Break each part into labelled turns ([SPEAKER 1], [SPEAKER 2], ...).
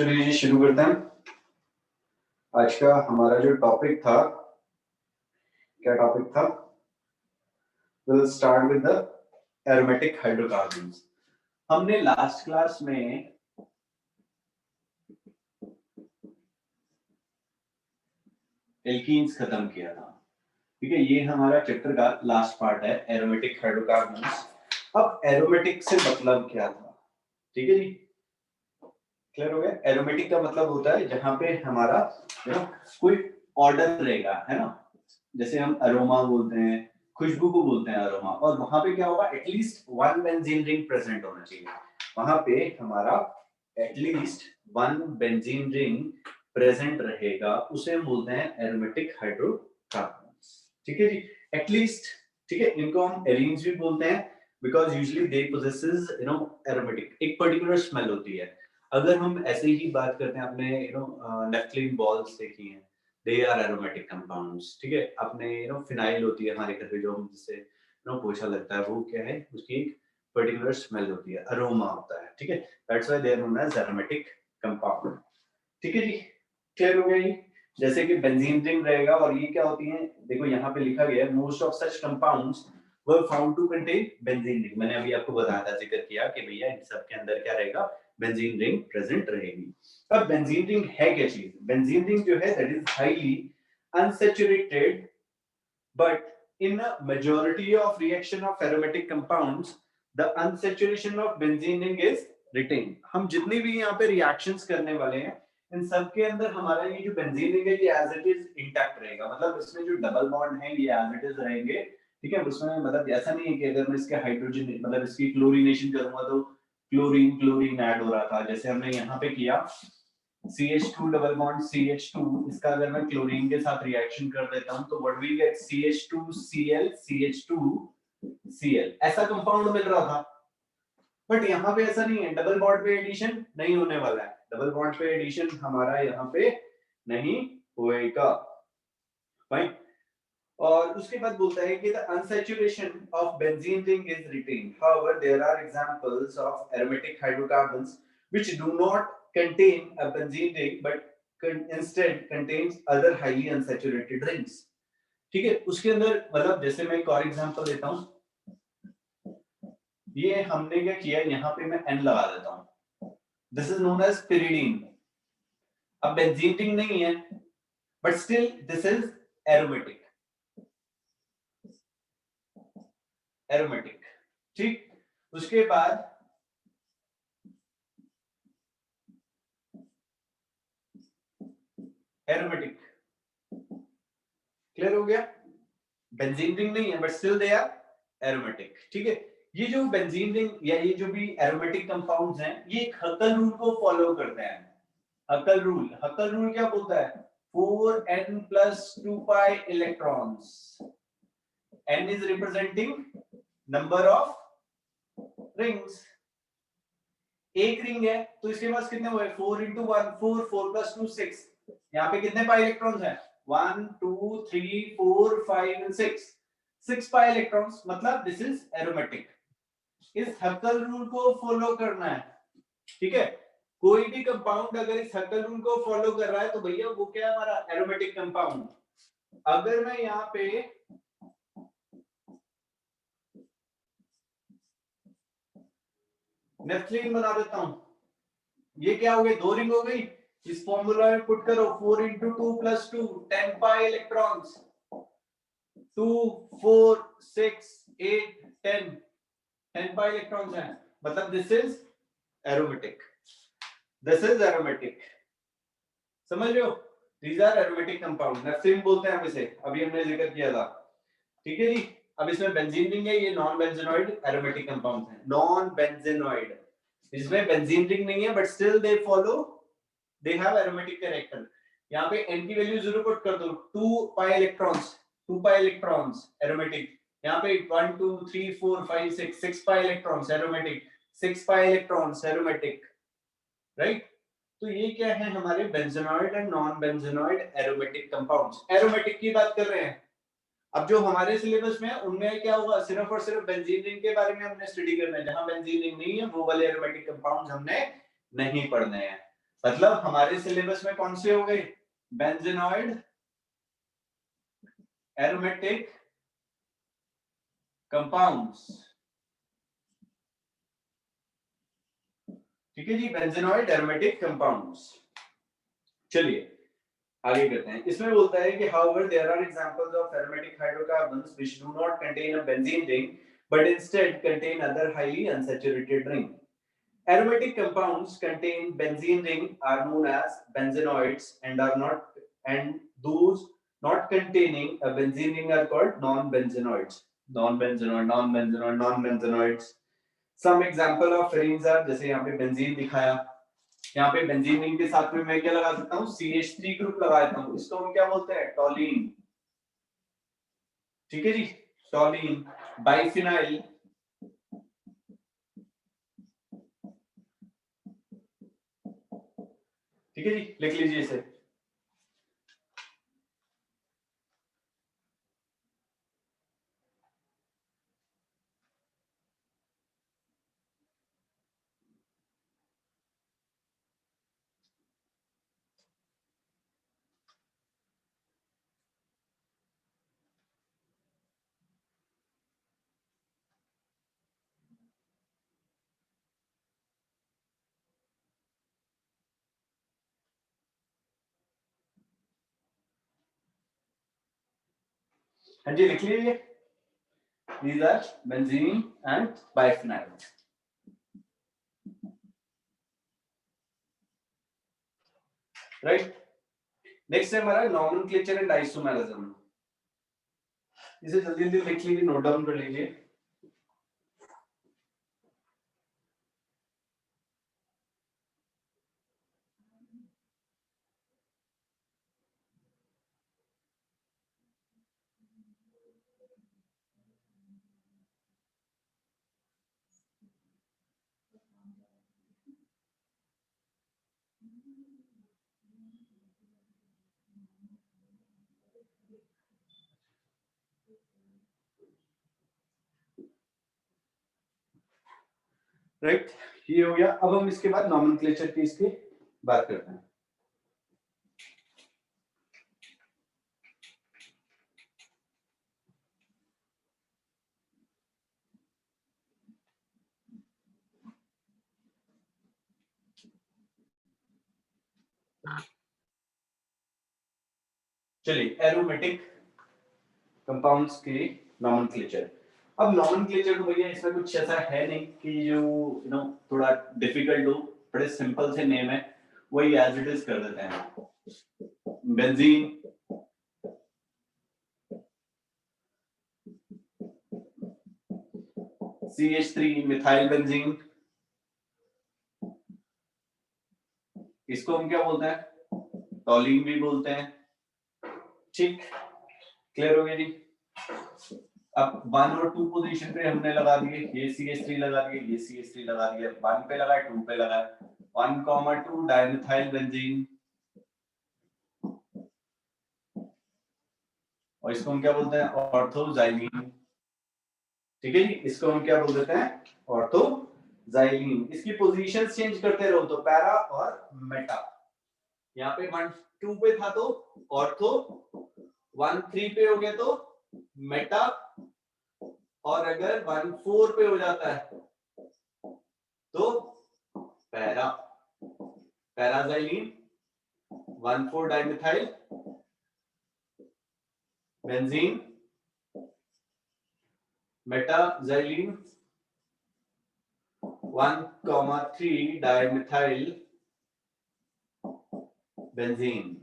[SPEAKER 1] चलिए जी शुरू करते हैं। आज का हमारा जो टॉपिक था, क्या टॉपिक था? Will start with the aromatic hydrocarbons. हमने लास्ट क्लास में एल्कीन्स खत्म किया था, ठीक है। ये हमारा चैप्टर का लास्ट पार्ट है, एरोमेटिक हाइड्रोकार्बन्स। अब एरोमेटिक से मतलब क्या था, ठीक है जी, क्लियर हो गया? एरोमेटिक का मतलब होता है जहां पे हमारा कोई ऑर्डर रहेगा, है ना। जैसे हम अरोमा बोलते हैं, खुशबू को बोलते हैं अरोमा, और वहां पे क्या होगा, at least one benzene ring present होना चाहिए। वहां पे हमारा at least one benzene ring present रहेगा, उसे हम बोलते हैं एरोमेटिक हाइड्रोकार्बन्स, ठीक है जी। एटलीस्ट, ठीक है। इनको हम एरीन्स भी बोलते हैं because usually they possesses aromatic, एक पर्टिकुलर स्मेल होती है। अगर हम ऐसे ही बात करते हैं, आपने नेफ्थलीन बॉल्स देखी हैं, दे आर एरोमेटिक कंपाउंड्स, ठीक है। अपने फिनाइल होती है हमारे घर पे, जो हम जिससे पोछा लगता है, वो क्या है, उसकी एक पर्टिकुलर स्मेल होती है, अरोमा होता है, ठीक है। That's why they are known as aromatic compound, ठीक है जी। क्लियर हो गया ये? जैसे कि बेंजीन रिंग रहेगा, और ये क्या होती है, देखो यहाँ पे लिखा गया है, most of such compounds were found to contain benzene ring. मैंने अभी आपको बताया था, जिक्र किया कि भैया इन सब के अंदर क्या रहेगा, बेंजीन रिंग प्रेजेंट रहेगी। अब बेंजीन रिंग है क्या चीज? बेंजीन रिंग जो है, that is highly unsaturated, but in a majority of reaction of aromatic compounds the unsaturation of benzene ring is retained। हम जितनी भी यहाँ पे रिएक्शंस करने वाले हैं, इन सब के अंदर हमारा ये जो बेंजीन रिंग है, ये एज इट इज इंटैक्ट रहेगा। मतलब इसमें जो डबल बॉन्ड है, ये एज इट इज रहेंगे, ठीक है। उसमें मतलब ऐसा नहीं है कि अगर मैं इसके हाइड्रोजन, मतलब इसकी क्लोरीनेशन करूंगा तो क्लोरीन क्लोरीन ऐड हो रहा था, जैसे हमने यहाँ पे किया CH2 डबल बॉन्ड CH2, इसका अगर मैं क्लोरीन के साथ रिएक्शन कर देता हूं तो what we get, CH2Cl CH2Cl, ऐसा कंपाउंड मिल रहा था। बट यहाँ पे ऐसा नहीं है, डबल बॉन्ड पे एडिशन नहीं होने वाला है, डबल बॉन्ड पे एडिशन हमारा यहाँ पे नहीं होएगा, फाइन। और उसके बाद बोलता है कि the unsaturation of benzene ring is retained, however there are examples of aromatic hydrocarbons which do not contain a benzene ring but instead contains other highly unsaturated rings, ठीक है। उसके अंदर मतलब जैसे मैं एक और एग्जांपल देता हूं, ये हमने क्या किया, यहाँ पे मैं N लगा देता हूं, this is known as pyridine। अब बेंजीन रिंग नहीं है, but still this is aromatic, aromatic, ठीक। उसके बाद एरोमेटिक, क्लियर हो गया? बेंजीन रिंग नहीं है, but still they are aromatic, ठीक है। ये जो बेंजीन रिंग या ये जो भी एरोमेटिक कंपाउंड्स हैं, ये एक हकल रूल को फॉलो करते हैं। हकल रूल, हकल रूल क्या बोलता है? 4n plus 2 pi electrons, n is representing number of rings। एक रिंग है तो इसके पास कितने हुए, 4 into 1 4, 4 plus 2 6। यहाँ पे कितने पाई इलेक्ट्रॉन्स हैं? 1 2 3 4 5 and 6, 6 पाई इलेक्ट्रॉन्स, मतलब दिस इज एरोमेटिक। इस हक्कल रूल को फॉलो करना है, ठीक है। कोई भी कंपाउंड अगर इस हक्कल रूल को फॉलो कर रहा है तो भैया वो क्या है, हमारा एरोमेटिक कंपाउंड। अगर मैं यहाँ पे नेफ्थलीन बना देता हूं, ये क्या हो गई, 2 रिंग हो गई। इस फॉर्मूला में पुट करो 4 into 2 plus 2 10 pi electrons, 2 4 6 8 10 10 pi electrons हैं, मतलब this is aromatic, this is aromatic, समझ रहे हो? These are aromatic compound, naphthalene बोलते हैं हम इसे, अभी हमने जिक्र किया था, ठीक है जी। अब इसमें बेंजीन रिंग है, ये नॉन बेंजीनॉइड एरोमेटिक कंपाउंड है, नॉन बेंजीनॉइड। इसमें बेंजीन रिंग नहीं है, but still they follow, they have aromatic character। यहाँ पे n की वैल्यू 0 पुट कर दो, 2 pi electrons, 2 pi electrons aromatic। यहाँ पे 1 2 3 4 5 6 6 pi electrons aromatic, 6 pi electrons aromatic, right. तो ये क्या है, हमारे benzenoid and non benzenoid aromatic compounds. Aromatic की बात कर रहे हैं। अब जो हमारे सिलेबस में है उनमें क्या होगा, सिर्फ और सिर्फ बेंजीन रिंग के बारे में हमने स्टडी करना है। जहां बेंजीन रिंग नहीं है वो वाले एरोमेटिक कंपाउंड्स हमने नहीं पढ़ने हैं, मतलब हमारे सिलेबस में कौन से हो गए? Benzenoid, aromatic compounds. ठीक है जी, बेंजीनॉइड एरोमेटिक कंपाउंड्स। चलिए आगे करते हैं। इसमें बोलता है कि however there are examples of aromatic hydrocarbons which do not contain a benzene ring but instead contain other highly unsaturated ring. Aromatic compounds contain benzene ring are known as benzenoids and those not containing a benzene ring are called non-benzenoids. Non-benzenoids. Some example of rings are जैसे यहाँ पे benzene दिखाया, यहाँ पे benzene ring के साथ में मैं क्या लगा सकता हूँ? CH3 ग्रुप लगा देता हूँ, इसको हम क्या बोलते हैं? टॉलीन। ठीक है जी, टॉलीन। बाइफिनाइल, ठीक है जी, लिख लीजिए इसे। हाँ जी, लिख लीजिए। These are benzene and biphenyl. Right? Next है हमारा nomenclature and isomerism. इसे जल्दी जल्दी लिख लीजिए, नोट डाउन कर लीजिए। राइट, ये हो गया। अब हम इसके बाद नॉमेनक्लेचर की इसकी बात करते हैं। चलिए, एरोमेटिक कंपाउंड्स की नॉमेनक्लेचर। अब नॉमेनक्लेचर तो भैया इसमें कुछ ऐसा है नहीं कि जो थोड़ा डिफिकल्ट हो, बड़े सिंपल से नेम है, वही एज इट इज कर देते हैं। बेंजीन, CH3 मिथाइल बेंजीन, इसको हम क्या बोलते हैं? टॉलीन भी बोलते हैं। ठीक, क्लियर हो गया जी। अब 1 और 2 पोजीशन पे हमने लगा दिए, ये CH3 लगा दिए, ये CH3 लगा दिया, 1 पे लगा, 2 पे लगा, 1,2 डाइमिथाइल बेंजीन, और इसको हम क्या बोलते हैं? ऑर्थोजाइलीन। ठीक है जी, इसको हम क्या बोल देते हैं? ऑर्थोजाइलीन। इसकी पोजीशन चेंज करते रहो तो पैरा और मेटा। यहाँ पे 1 2 पे था तो ऑर्थो, 1 3 पे हो गया तो मेटा, और अगर 1 4 पे हो जाता है तो para, paraxylene, 1 4 dimethyl benzene, metaxylene, 1,3 dimethyl benzene.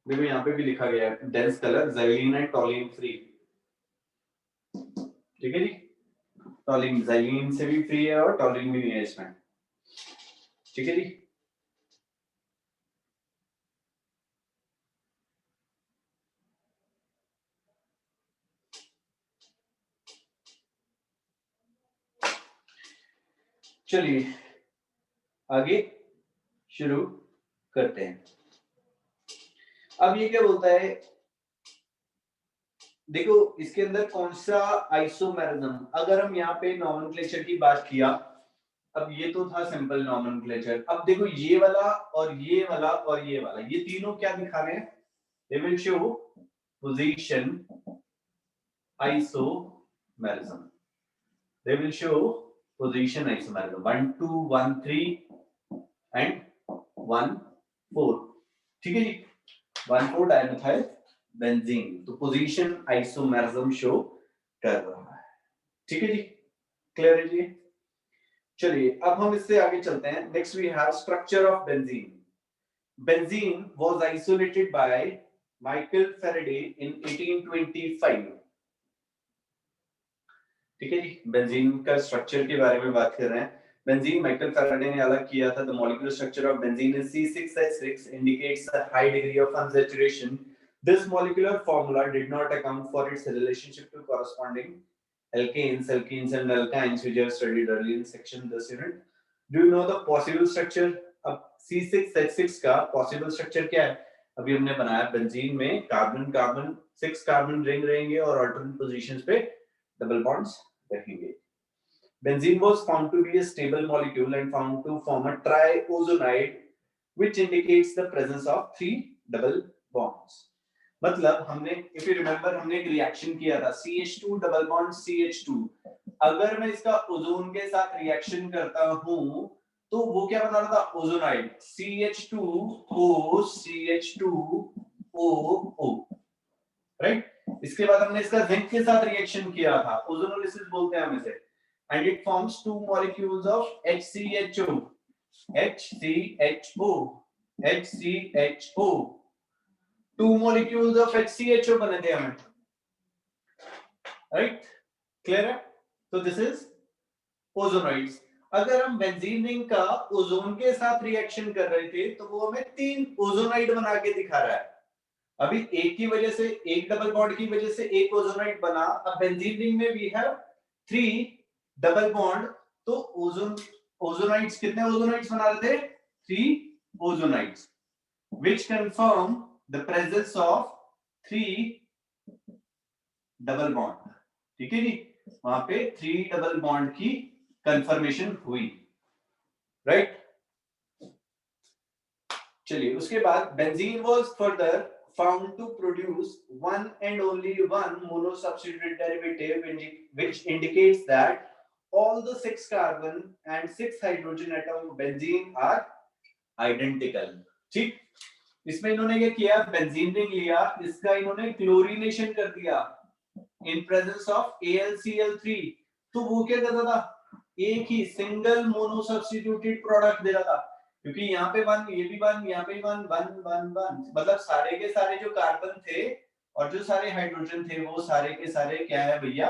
[SPEAKER 1] देखो यहाँ पे भी लिखा गया है dense colour, xylene and toluene free. ठीक है जी, टॉलीन जाइलीन से भी फ्री है और टॉलीन भी नहीं है इसमें। ठीक है जी, चलिए आगे शुरू करते हैं। अब ये क्या बोलता है? देखो इसके अंदर कौन सा आइसोमेरिज्म, अगर हम यहाँ पे नॉमेनक्लेचर की बात किया, अब ये तो था सिंपल नॉमेनक्लेचर, अब देखो ये वाला और ये वाला और ये वाला, ये तीनों क्या दिखा रहे हैं, they will show position isomerism, they will show position isomerism 1 2 1 3 and 1 4, ठीक है जी, 1 4 डाइमिथाइल बेंजीन, तो पोजीशन आइसोमेरिज्म शो कर रहा है, ठीक है जी, क्लियर है जी। चलिए अब हम इससे आगे चलते हैं, next we have structure of benzene. Benzene was isolated by Michael Faraday in 1825, ठीक है जी, बेंजीन का स्ट्रक्चर के बारे में बात कर रहे हैं। बेंजीन माइकल फैराडे ने अलग किया था। The molecular structure of benzene is C6H6 indicates a high degree of unsaturation. This molecular formula did not account for its relationship to corresponding alkanes, alkenes and alkynes which are studied early in section this unit. Do you know the possible structure? अब C6H6 का possible structure क्या है? अभी हमने बनाया benzene में carbon carbon 6 carbon ring रहेंगे और अल्टरनेट पोजीशंस पे डबल बॉन्ड्स रहेंगे। Benzene was found to be a stable molecule and found to form a triozonide, which indicates the presence of 3 double bonds. मतलब हमने, if you remember, हमने एक reaction किया था CH2 डबल बॉन्ड CH2, अगर मैं इसका ओजोन के साथ रिएक्शन करता हूं तो वो क्या बना रहा था, ओजोनाइड, CH2O CH2OO, राइट। इसके बाद हमने इसका जिंक के साथ रिएक्शन किया था, ओजोनोलिसिस बोलते हैं हम इसे, and it forms 2 molecules of HCHO, HCHO, HCHO, 2 molecules of HCHO बने थे हमें, राइट, क्लियर है। तो दिस इज ओजोनॉइड्स। अगर हम बेंजीन रिंग का ओजोन के साथ रिएक्शन कर रहे थे तो वो हमें 3 ओजोनाइड बना के दिखा रहा है। अभी एक की वजह से, एक डबल बॉन्ड की वजह से एक ओजोनाइड बना, अब बेंजीन रिंग में वी हैव 3 डबल बॉन्ड, तो ओजोन ओजोनाइड्स कितने ओजोनाइड्स बना रहे थे, 3 ओजोनाइड्स, which confirm the presence of 3 double bond, ठीक है जी, वहां पे 3 डबल बॉन्ड की कंफर्मेशन हुई, राइट। चलिए उसके बाद benzene was further found to produce one and only one monosubstituted derivative which indicates that all the 6 carbon and 6 hydrogen atom of benzene are identical, ठीक। इसमें इन्होंने क्या किया, बेंजीन रिंग लिया, इसका इन्होंने क्लोरीनेशन कर दिया इन प्रेजेंस ऑफ AlCl3, तो वो क्या करता था, एक ही सिंगल मोनो सब्स्टिट्यूटेड प्रोडक्ट दे रहा था, क्योंकि यहाँ पे वन, ये भी वन, यहाँ पे वन वन वन वन, मतलब सारे के सारे जो कार्बन थे और जो सारे हाइड्रोजन थे वो सारे के सारे क्या है भैया,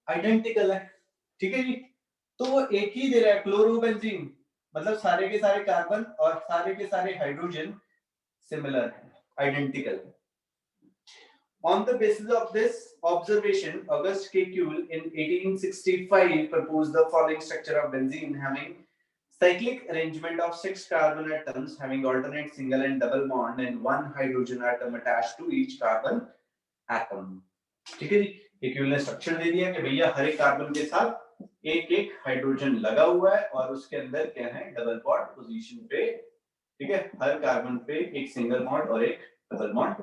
[SPEAKER 1] आइडेंटिकल है, ठीक है जी। तो वो एक ही दे रहा है क्लोरोबेंजीन, मतलब सारे के सारे कार्बन और सारे के सारे हाइड्रोजन सिमिलर है, आइडेंटिकल है। On the basis of this observation, August Kekule in 1865 proposed the following structure of benzene having cyclic arrangement of 6 carbon atoms having alternate single and double bond and 1 hydrogen atom attached to each carbon atom, ठीक है जी। केक्यूल ने structure दे दिया कि भैया हर एक carbon के साथ एक एक हाइड्रोजन लगा हुआ है और उसके अंदर क्या है, डबल बॉन्ड पोजीशन पे, ठीक है, हर कार्बन पे एक सिंगल बॉन्ड और एक डबल बॉन्ड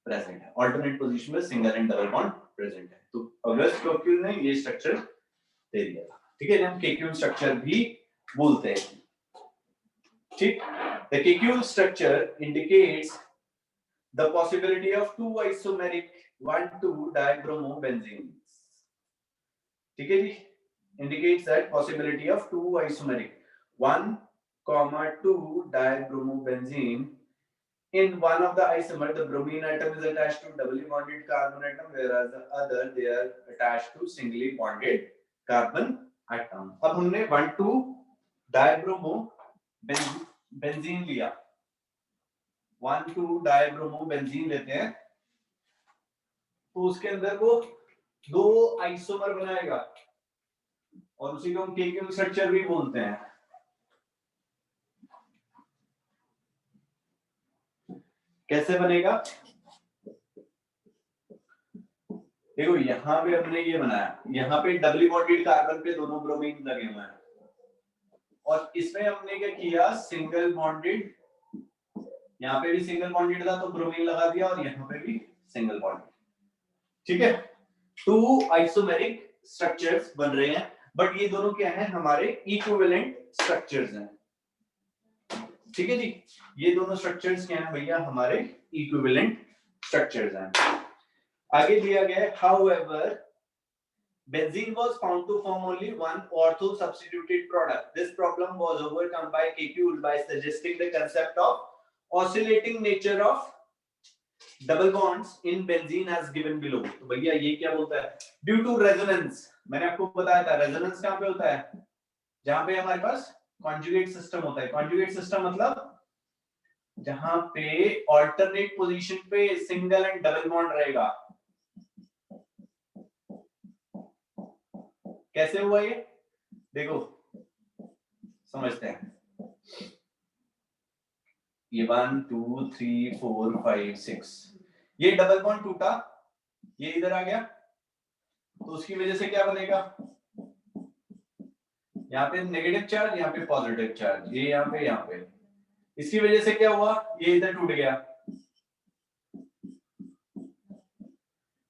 [SPEAKER 1] प्रेजेंट है, ऑल्टरनेट पोजीशन में single and double bond present है। तो अगस्त केक्यूल ने ये स्ट्रक्चर दे दिया था, ठीक है, हम केक्यूल स्ट्रक्चर भी बोलते हैं, ठीक। The Kekule structure indicates the possibility of 2 isomeric 1,2 dibromobenzenes, ठीक है जी, indicates that possibility of 2 isomeric 1,2 dibromobenzene. In one of the isomer, the bromine atom is attached to doubly bonded carbon atom, whereas the other they are attached to singly bonded carbon atom. अब हमने 1,2 dibromo benzene लिया, 1,2 dibromo benzene लेते हैं, तो उसके अंदर वो 2 isomer बनाएगा और उसी को हम केक्यूल स्ट्रक्चर भी बोलते हैं। कैसे बनेगा, देखो यहाँ पे हमने ये बनाया, यहाँ पे डबली बॉन्डेड कार्बन पे दोनों ब्रोमीन लगे हुए हैं, और इसमें हमने क्या किया, सिंगल बॉन्डेड, यहाँ पे भी सिंगल बॉन्डेड था तो ब्रोमीन लगा दिया, और यहाँ पे भी सिंगल बॉन्डेड। ठीक है, टू आइसोमेरिक स्ट्रक्चर्स बन रहे हैं, बट ये दोनों क्या है, हमारे इक्विवेलेंट स्ट्रक्चर्स हैं। ठीक है जी, ये दोनों स्ट्रक्चर्स क्या हैं भैया, हमारे इक्विवेलेंट स्ट्रक्चर्स हैं। आगे दिया गया है, however benzene was found to form only one ortho substituted product. This problem was overcome by Kekule by suggesting the concept of oscillating nature of double bonds in benzene as given below. तो भैया ये क्या बोलता है, due to resonance, मैंने आपको बताया था resonance कहाँ पे होता है, जहां पे हमारे पास conjugate system होता है। conjugate system मतलब जहां पे alternate position पे single and double bond रहेगा। कैसे हुआ ये, देखो समझते हैं। ये 1 2 3 4 5 6, ये डबल बॉन्ड टूटा, ये इधर आ गया, तो उसकी वजह से क्या बनेगा, यहाँ पे नेगेटिव चार्ज, यहाँ पे पॉजिटिव चार्ज, ये यहाँ पे इसकी वजह से क्या हुआ, ये इधर टूट गया,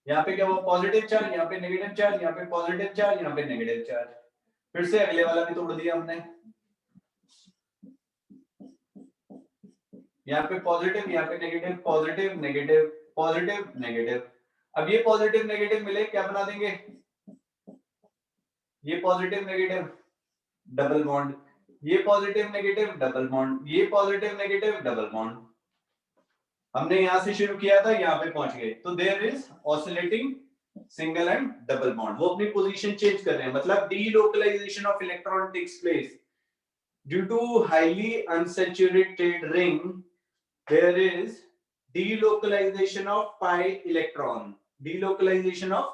[SPEAKER 1] यहाँ पे क्या हुआ, पॉजिटिव चार्ज, यहाँ पे नेगेटिव चार्ज, यहाँ पे पॉजिटिव चार्ज, यहाँ पे नेगेटिव चार्ज। फिर से अगले वाला भी तोड़ दिया हमने, यहाँ पे पॉजिटिव, यहाँ पे negative, positive negative, positive negative. अब ये पॉजिटिव नेगेटिव मिले क्या बना देंगे, ये पॉजिटिव नेगेटिव डबल बॉन्ड, ये पॉजिटिव नेगेटिव डबल बॉन्ड, ये पॉजिटिव नेगेटिव डबल बॉन्ड। हमने यहां से शुरू किया था, यहां पे पहुंच गए, तो there is oscillating single and double bond, वो अपनी पोजीशन चेंज कर रहे हैं, मतलब delocalization of electron takes place due to highly unsaturated ring, there is delocalization of pi electron, delocalization of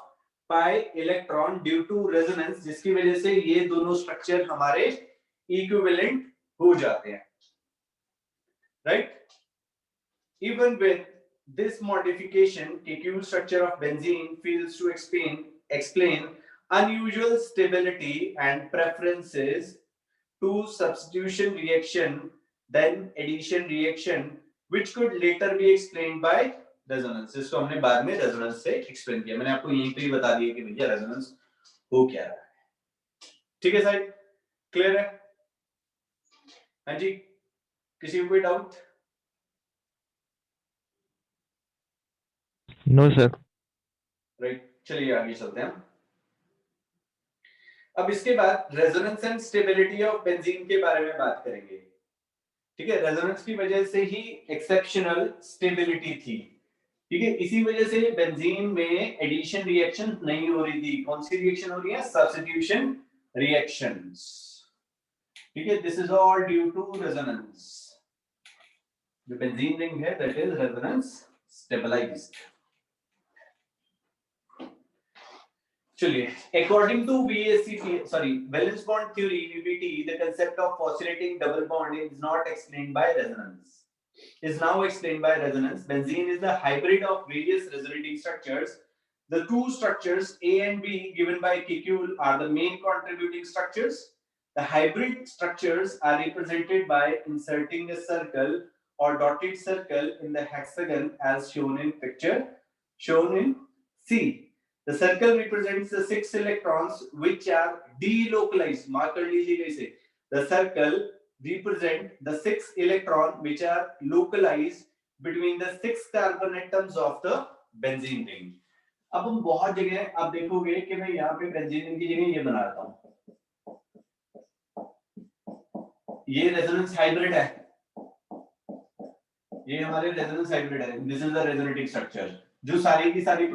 [SPEAKER 1] pi electron due to resonance, जिसकी वजह से ये दोनों स्ट्रक्चर हमारे इक्विवेलेंट हो जाते हैं, right. Even with this modification, Kekule structure of benzene fails to explain unusual stability and preferences to substitution reaction then addition reaction, which could later be explained by resonance। इसको हमने बाद में resonance से explain किया, मैंने आपको यहीं पे ही बता दिया कि भैया resonance हो क्या रहा है। ठीक है साहब, क्लियर है? हाँ जी, किसी को कोई डाउट?
[SPEAKER 2] No sir.
[SPEAKER 1] राइट, चलिए आगे चलते हैं। अब इसके बाद resonance and stability of benzene के बारे में बात करेंगे। ठीक है, रेजोनेंस की वजह से ही एक्सेप्शनल स्टेबिलिटी थी। ठीक है, इसी वजह से बेंजीन में एडिशन रिएक्शन नहीं हो रही थी। कौन सी रिएक्शन हो रही है? Substitution reactions. ठीक है, this is all due to resonance. जो बेंजीन रिंग है दैट इज रेजोनेंस स्टेबलाइज्ड। चलिए, according to valence bond theory (VBT), the concept of oscillating double bond is not explained by resonance. Is now explained by resonance. Benzene is the hybrid of various resonating structures. The two structures A and B given by Kekule are the main contributing structures. The hybrid structures are represented by inserting a circle or dotted circle in the hexagon as shown in picture, shown in C. The circle represents the 6 electrons which are delocalized. Mark कर लीजिएगा इसे. The circle represent the 6 electron which are localized between the 6 carbon atoms of the benzene ring. अब हम बहुत जगह आप देखोगे कि मैं यहाँ पे बेंजीन रिंग की जगह ये बना रहा हूँ। ये रेजोनेंस हाइब्रिड है, ये हमारे रेजोनेंस हाइब्रिड है। This is the resonating structure जो सारी की सारी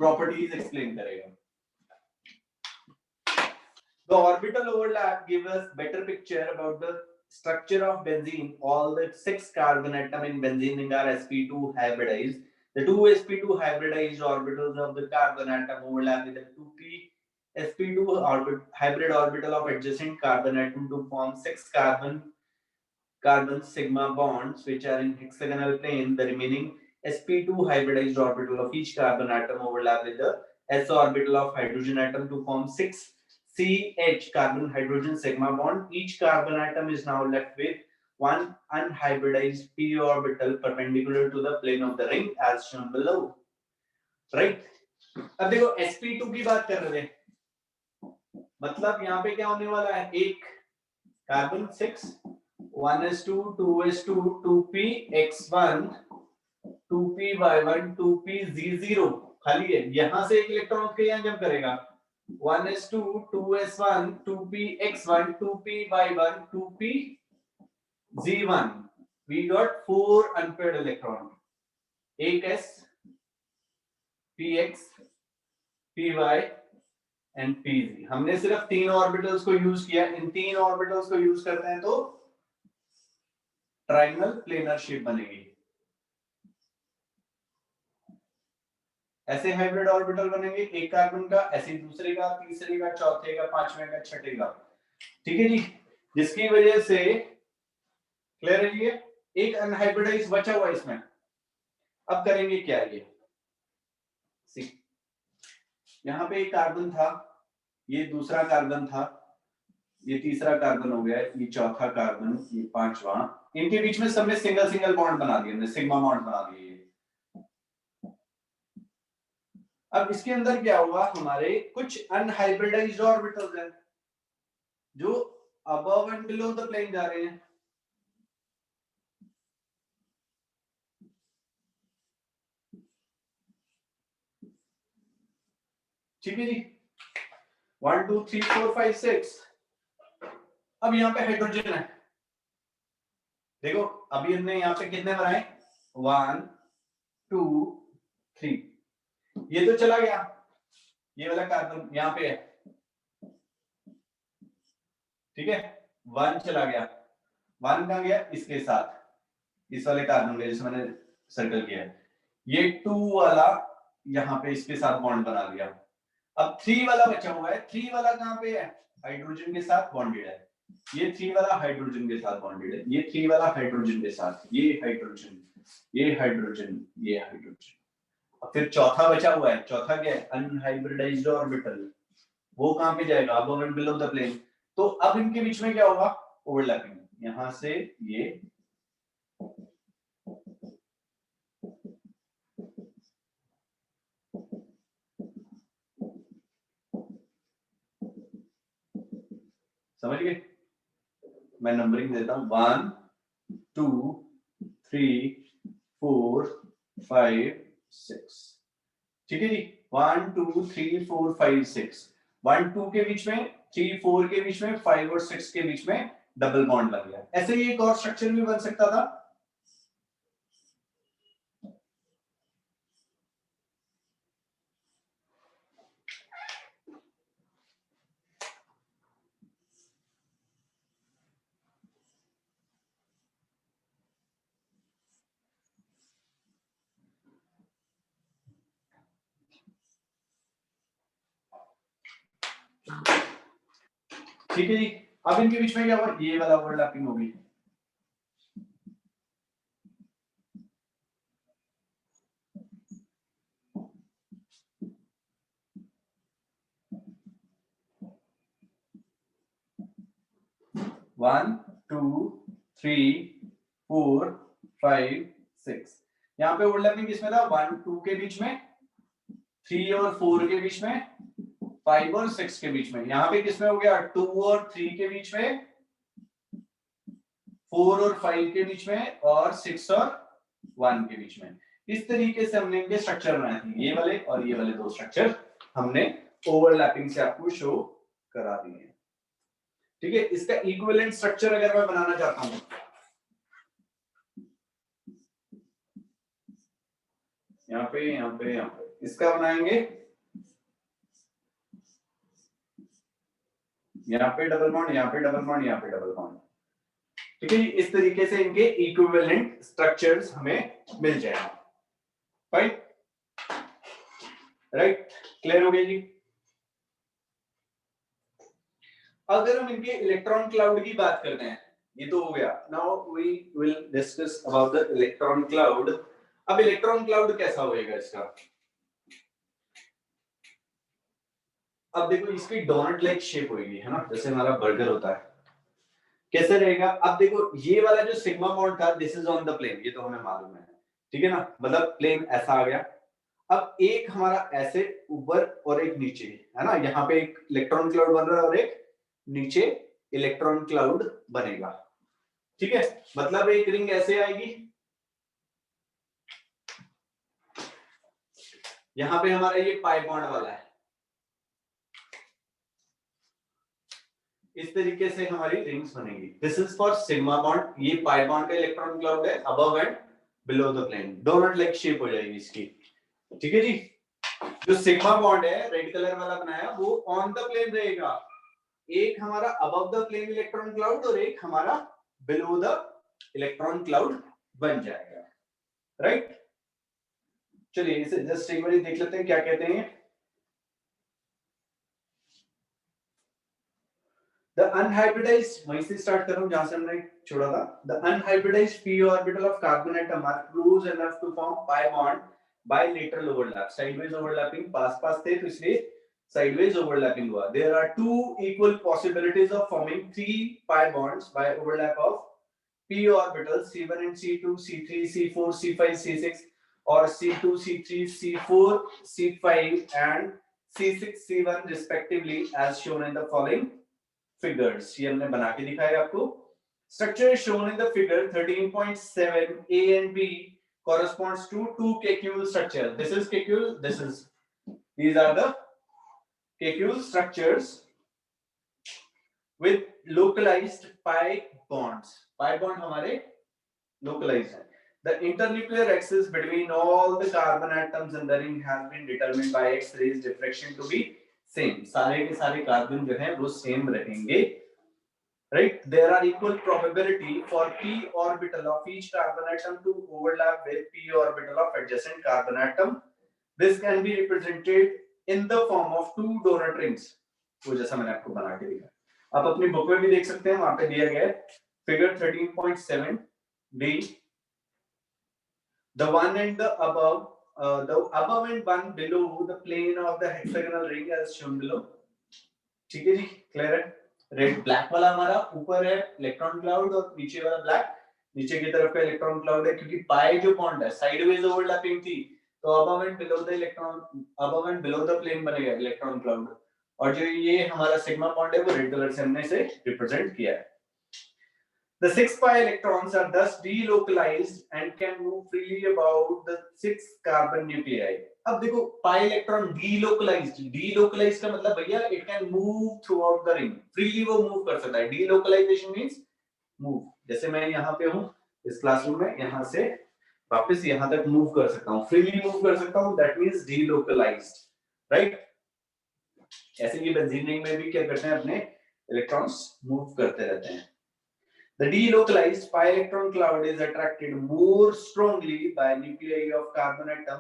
[SPEAKER 1] properties explain करेगा। The orbital overlap gives us better picture about the structure of benzene. All the 6 carbon atom in benzene ring are sp2 hybridized. The two sp2 hybridized orbitals of the carbon atom overlap with the 2p sp2 hybrid orbital of adjacent carbon atom to form 6 carbon sigma bonds which are in hexagonal plane. The remaining sp2 hybridized orbital of each carbon atom overlap with the s orbital of hydrogen atom to form 6 CH carbon hydrogen sigma bond. Each carbon atom is now left with one unhybridized p orbital perpendicular to the plane of the ring as shown below. Right? अब देखो sp2 की बात कर रहे थे, मतलब यहाँ पे क्या होने वाला है, एक carbon 6 1s2 2s2 2px1 2py1 2pz0 खाली है, यहां से एक इलेक्ट्रॉन के यहाँ जंप करेगा 1s2 2s1 2px1 2py1 2pz1 we got 4 unpaired electron, एक s px py and pz। हमने सिर्फ 3 ऑर्बिटल्स को यूज किया, इन 3 ऑर्बिटल्स को यूज करते हैं तो ट्रायंगल प्लेनर शेप बनेगी। ऐसे हाइब्रिड ऑर्बिटल बनेंगे, एक कार्बन का, ऐसे दूसरे का, तीसरे का, चौथे का, पांचवें का, छठे का, ठीक है जी, जिसकी वजह से क्लियर है ये, एक अनहाइब्रिडाइज बचा हुआ इसमें। अब करेंगे क्या, ये यहाँ पे एक कार्बन था, ये दूसरा कार्बन था, ये तीसरा कार्बन हो गया, ये चौथा कार्बन, ये पांचवा, इनके बीच में सबने सिंगल सिंगल बॉन्ड बना दिए, हमने सिग्मा बॉन्ड बना दिए। अब इसके अंदर क्या हुआ, हमारे कुछ अनहाइब्रिडाइज्ड ऑर्बिटल्स हैं जो above and below the plane जा रहे हैं। ठीक है जी, 1 2 3 4 5 6। अब यहाँ पे हाइड्रोजन है, देखो अभी हमने यहाँ पे कितने बनाए, 1 2 3, ये तो चला गया, ये वाला कार्बन यहाँ पे है, ठीक है, 1 चला गया, 1 कहाँ गया, इसके साथ, इस वाले कार्बन में जिसे मैंने सर्कल किया है, ये 2 वाला यहाँ पे इसके साथ बॉन्ड बना लिया। अब 3 वाला बचा हुआ है, 3 वाला कहाँ पे है, हाइड्रोजन के साथ बॉन्डेड है, ये 3 वाला हाइड्रोजन के साथ बॉन्डेड है, ये 3 वाला हाइड्रोजन के साथ, ये हाइड्रोजन, ये हाइड्रोजन, ये हाइड्रोजन। अब फिर चौथा बचा हुआ है, चौथा क्या है, अनहाइब्रिडाइज्ड ऑर्बिटल, वो कहाँ पे जाएगा, above and below the plane. तो अब इनके बीच में क्या होगा, ओवरलैपिंग, यहां से ये समझ गए, मैं नंबरिंग देता हूं, 1 2 3 4 5 6, ठीक है जी, 1 2 3 4 5 6, 1 2 के बीच में, 3 4 के बीच में, 5 और 6 के बीच में डबल बॉन्ड बन गया। ऐसे ही एक और स्ट्रक्चर भी बन सकता था, ठीक है जी। अब इनके बीच में क्या हुआ, ये वाला ओवरलैपिंग होगी, one two three four five six, यहाँ पे ओवरलैपिंग किसमें था, 1 2 के बीच में, 3 और 4 के बीच में, 5 और 6 के बीच में, यहाँ पे किसमें हो गया, 2 और 3 के बीच में, 4 और 5 के बीच में, और 6 और 1 के बीच में। इस तरीके से हमने इनके स्ट्रक्चर बनाए थे, ये वाले और ये वाले दो स्ट्रक्चर हमने ओवरलैपिंग से आपको शो करा दिए, ठीक है। इसका इक्विवेलेंट स्ट्रक्चर अगर मैं बनाना चाहता हूं, यहाँ पे इसका बनाएंगे, यहाँ पे डबल बॉन्ड, यहाँ पे डबल बॉन्ड, यहाँ पे डबल बॉन्ड, ठीक है। इस तरीके से इनके इक्विवेलेंट स्ट्रक्चर्स हमें मिल जाएंगे, राइट, क्लियर हो गया जी। अगर हम इनके इलेक्ट्रॉन क्लाउड की बात करते हैं, ये तो हो गया, now we will discuss about the electron cloud. अब इलेक्ट्रॉन क्लाउड कैसा होएगा इसका, अब देखो इसकी डोनट लाइक शेप होगी, है ना, जैसे हमारा बर्गर होता है। कैसे रहेगा? अब देखो ये वाला जो सिग्मा बॉन्ड था, this is on the plane, ये तो हमें मालूम है, ठीक है ना, मतलब प्लेन ऐसा आ गया। अब एक हमारा ऐसे ऊपर और एक नीचे, है ना, यहाँ पे एक इलेक्ट्रॉन क्लाउड बन रहा है और एक नीचे इलेक्ट्रॉन क्लाउड बनेगा, ठीक है। मतलब एक रिंग ऐसे आएगी, यहाँ पे हमारा ये पाई बॉन्ड वाला है, इस तरीके से हमारी रिंग्स बनेगी। This is for sigma bond, ये पाई बॉन्ड का इलेक्ट्रॉन क्लाउड है above and below the plane, doughnut like shape हो जाएगी इसकी, ठीक है जी। जो सिग्मा बॉन्ड है रेड कलर वाला बनाया, वो ऑन द प्लेन रहेगा, एक हमारा above the plane electron cloud और एक हमारा बिलो द इलेक्ट्रॉन क्लाउड बन जाएगा, राइट। चलिए इसे जस्ट एक बार देख लेते हैं क्या कहते हैं। The unhybridized, वहीं से स्टार्ट कर रहा हूं जहां से हमने छोड़ा था। The unhybridized p orbital of carbon atom are close enough to form pi bond bilateral overlap, sideways overlapping, पास पास थे तो इसलिए sideways overlapping हुआ। There are two equal possibilities of forming three pi bonds by overlap of p orbitals C1 and C2, C3, C4, C5, C6 और C2, C3, C4, C5 and C6, C1 respectively as shown in the following figures। ये हमने बना के दिखाया आपको। Structure is shown in the figure 13.7 A and B corresponds to two Kekulé structure. This is Kekulé, this is, these are the Kekulé structures with localized pi bonds. Pi bond हमारे localized है। The internuclear axis between all the carbon atoms in the ring has been determined by X-rays diffraction to be same। सारे के सारे carbon जो हैं वो same रहेंगे, right? There are equal probability for p orbital of each carbon atom to overlap with p orbital of adjacent carbon atom। This can be represented in the form of two donut rings, वो जैसा मैंने आपको बना के दिखाया। आप अपनी book में भी देख सकते हैं, वहां पे दिया गया है figure 13.7 D, the one and the above and one below the plane of the hexagonal ring as shown below। ठीक है जी, क्लियर है। रेड ब्लैक वाला हमारा ऊपर है इलेक्ट्रॉन क्लाउड और नीचे वाला ब्लैक नीचे की तरफ का इलेक्ट्रॉन क्लाउड है, क्योंकि पाई जो बॉन्ड है साइडवेज ओवरलैपिंग थी, तो above and below the electron, above and below the plane बनेगा इलेक्ट्रॉन क्लाउड। और जो ये हमारा सिग्मा बॉन्ड है वो रेड कलर से हमने इसे रिप्रेजेंट किया है। The 6 pi electrons are thus delocalized and can move freely about the 6 carbon nuclei। अब देखो पाई इलेक्ट्रॉन delocalized का मतलब भैया it can move through out the ring, freely वो मूव कर सकता है। delocalization मींस मूव, जैसे मैं यहाँ पे हूँ इस क्लासरूम में, यहाँ से वापस यहाँ तक मूव कर सकता हूँ, फ्रीली मूव कर सकता हूँ, दैट मींस delocalized, राइट। ऐसे ही बेंजीन रिंग में भी क्या करते हैं, अपने इलेक्ट्रॉन्स मूव करते रहते हैं। The delocalized pi electron cloud is attracted more strongly by nuclei of carbon atom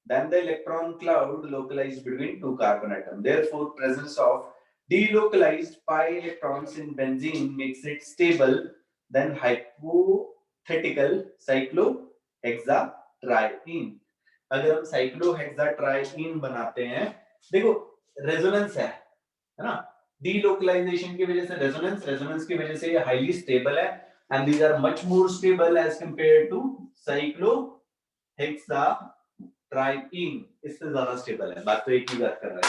[SPEAKER 1] than the electron cloud localized between two carbon atoms. Therefore, presence of delocalized pi electrons in benzene makes it stable than hypothetical cyclohexatriene। अगर हम cyclohexatriene बनाते हैं, देखो resonance है ना, delocalization की वजह से रेजोनेंस की वजह से ये हाईली स्टेबल है, and these are much more stable as compared to cyclohexatriene, इससे ज्यादा स्टेबल है। बात तो एक ही बात कर रहा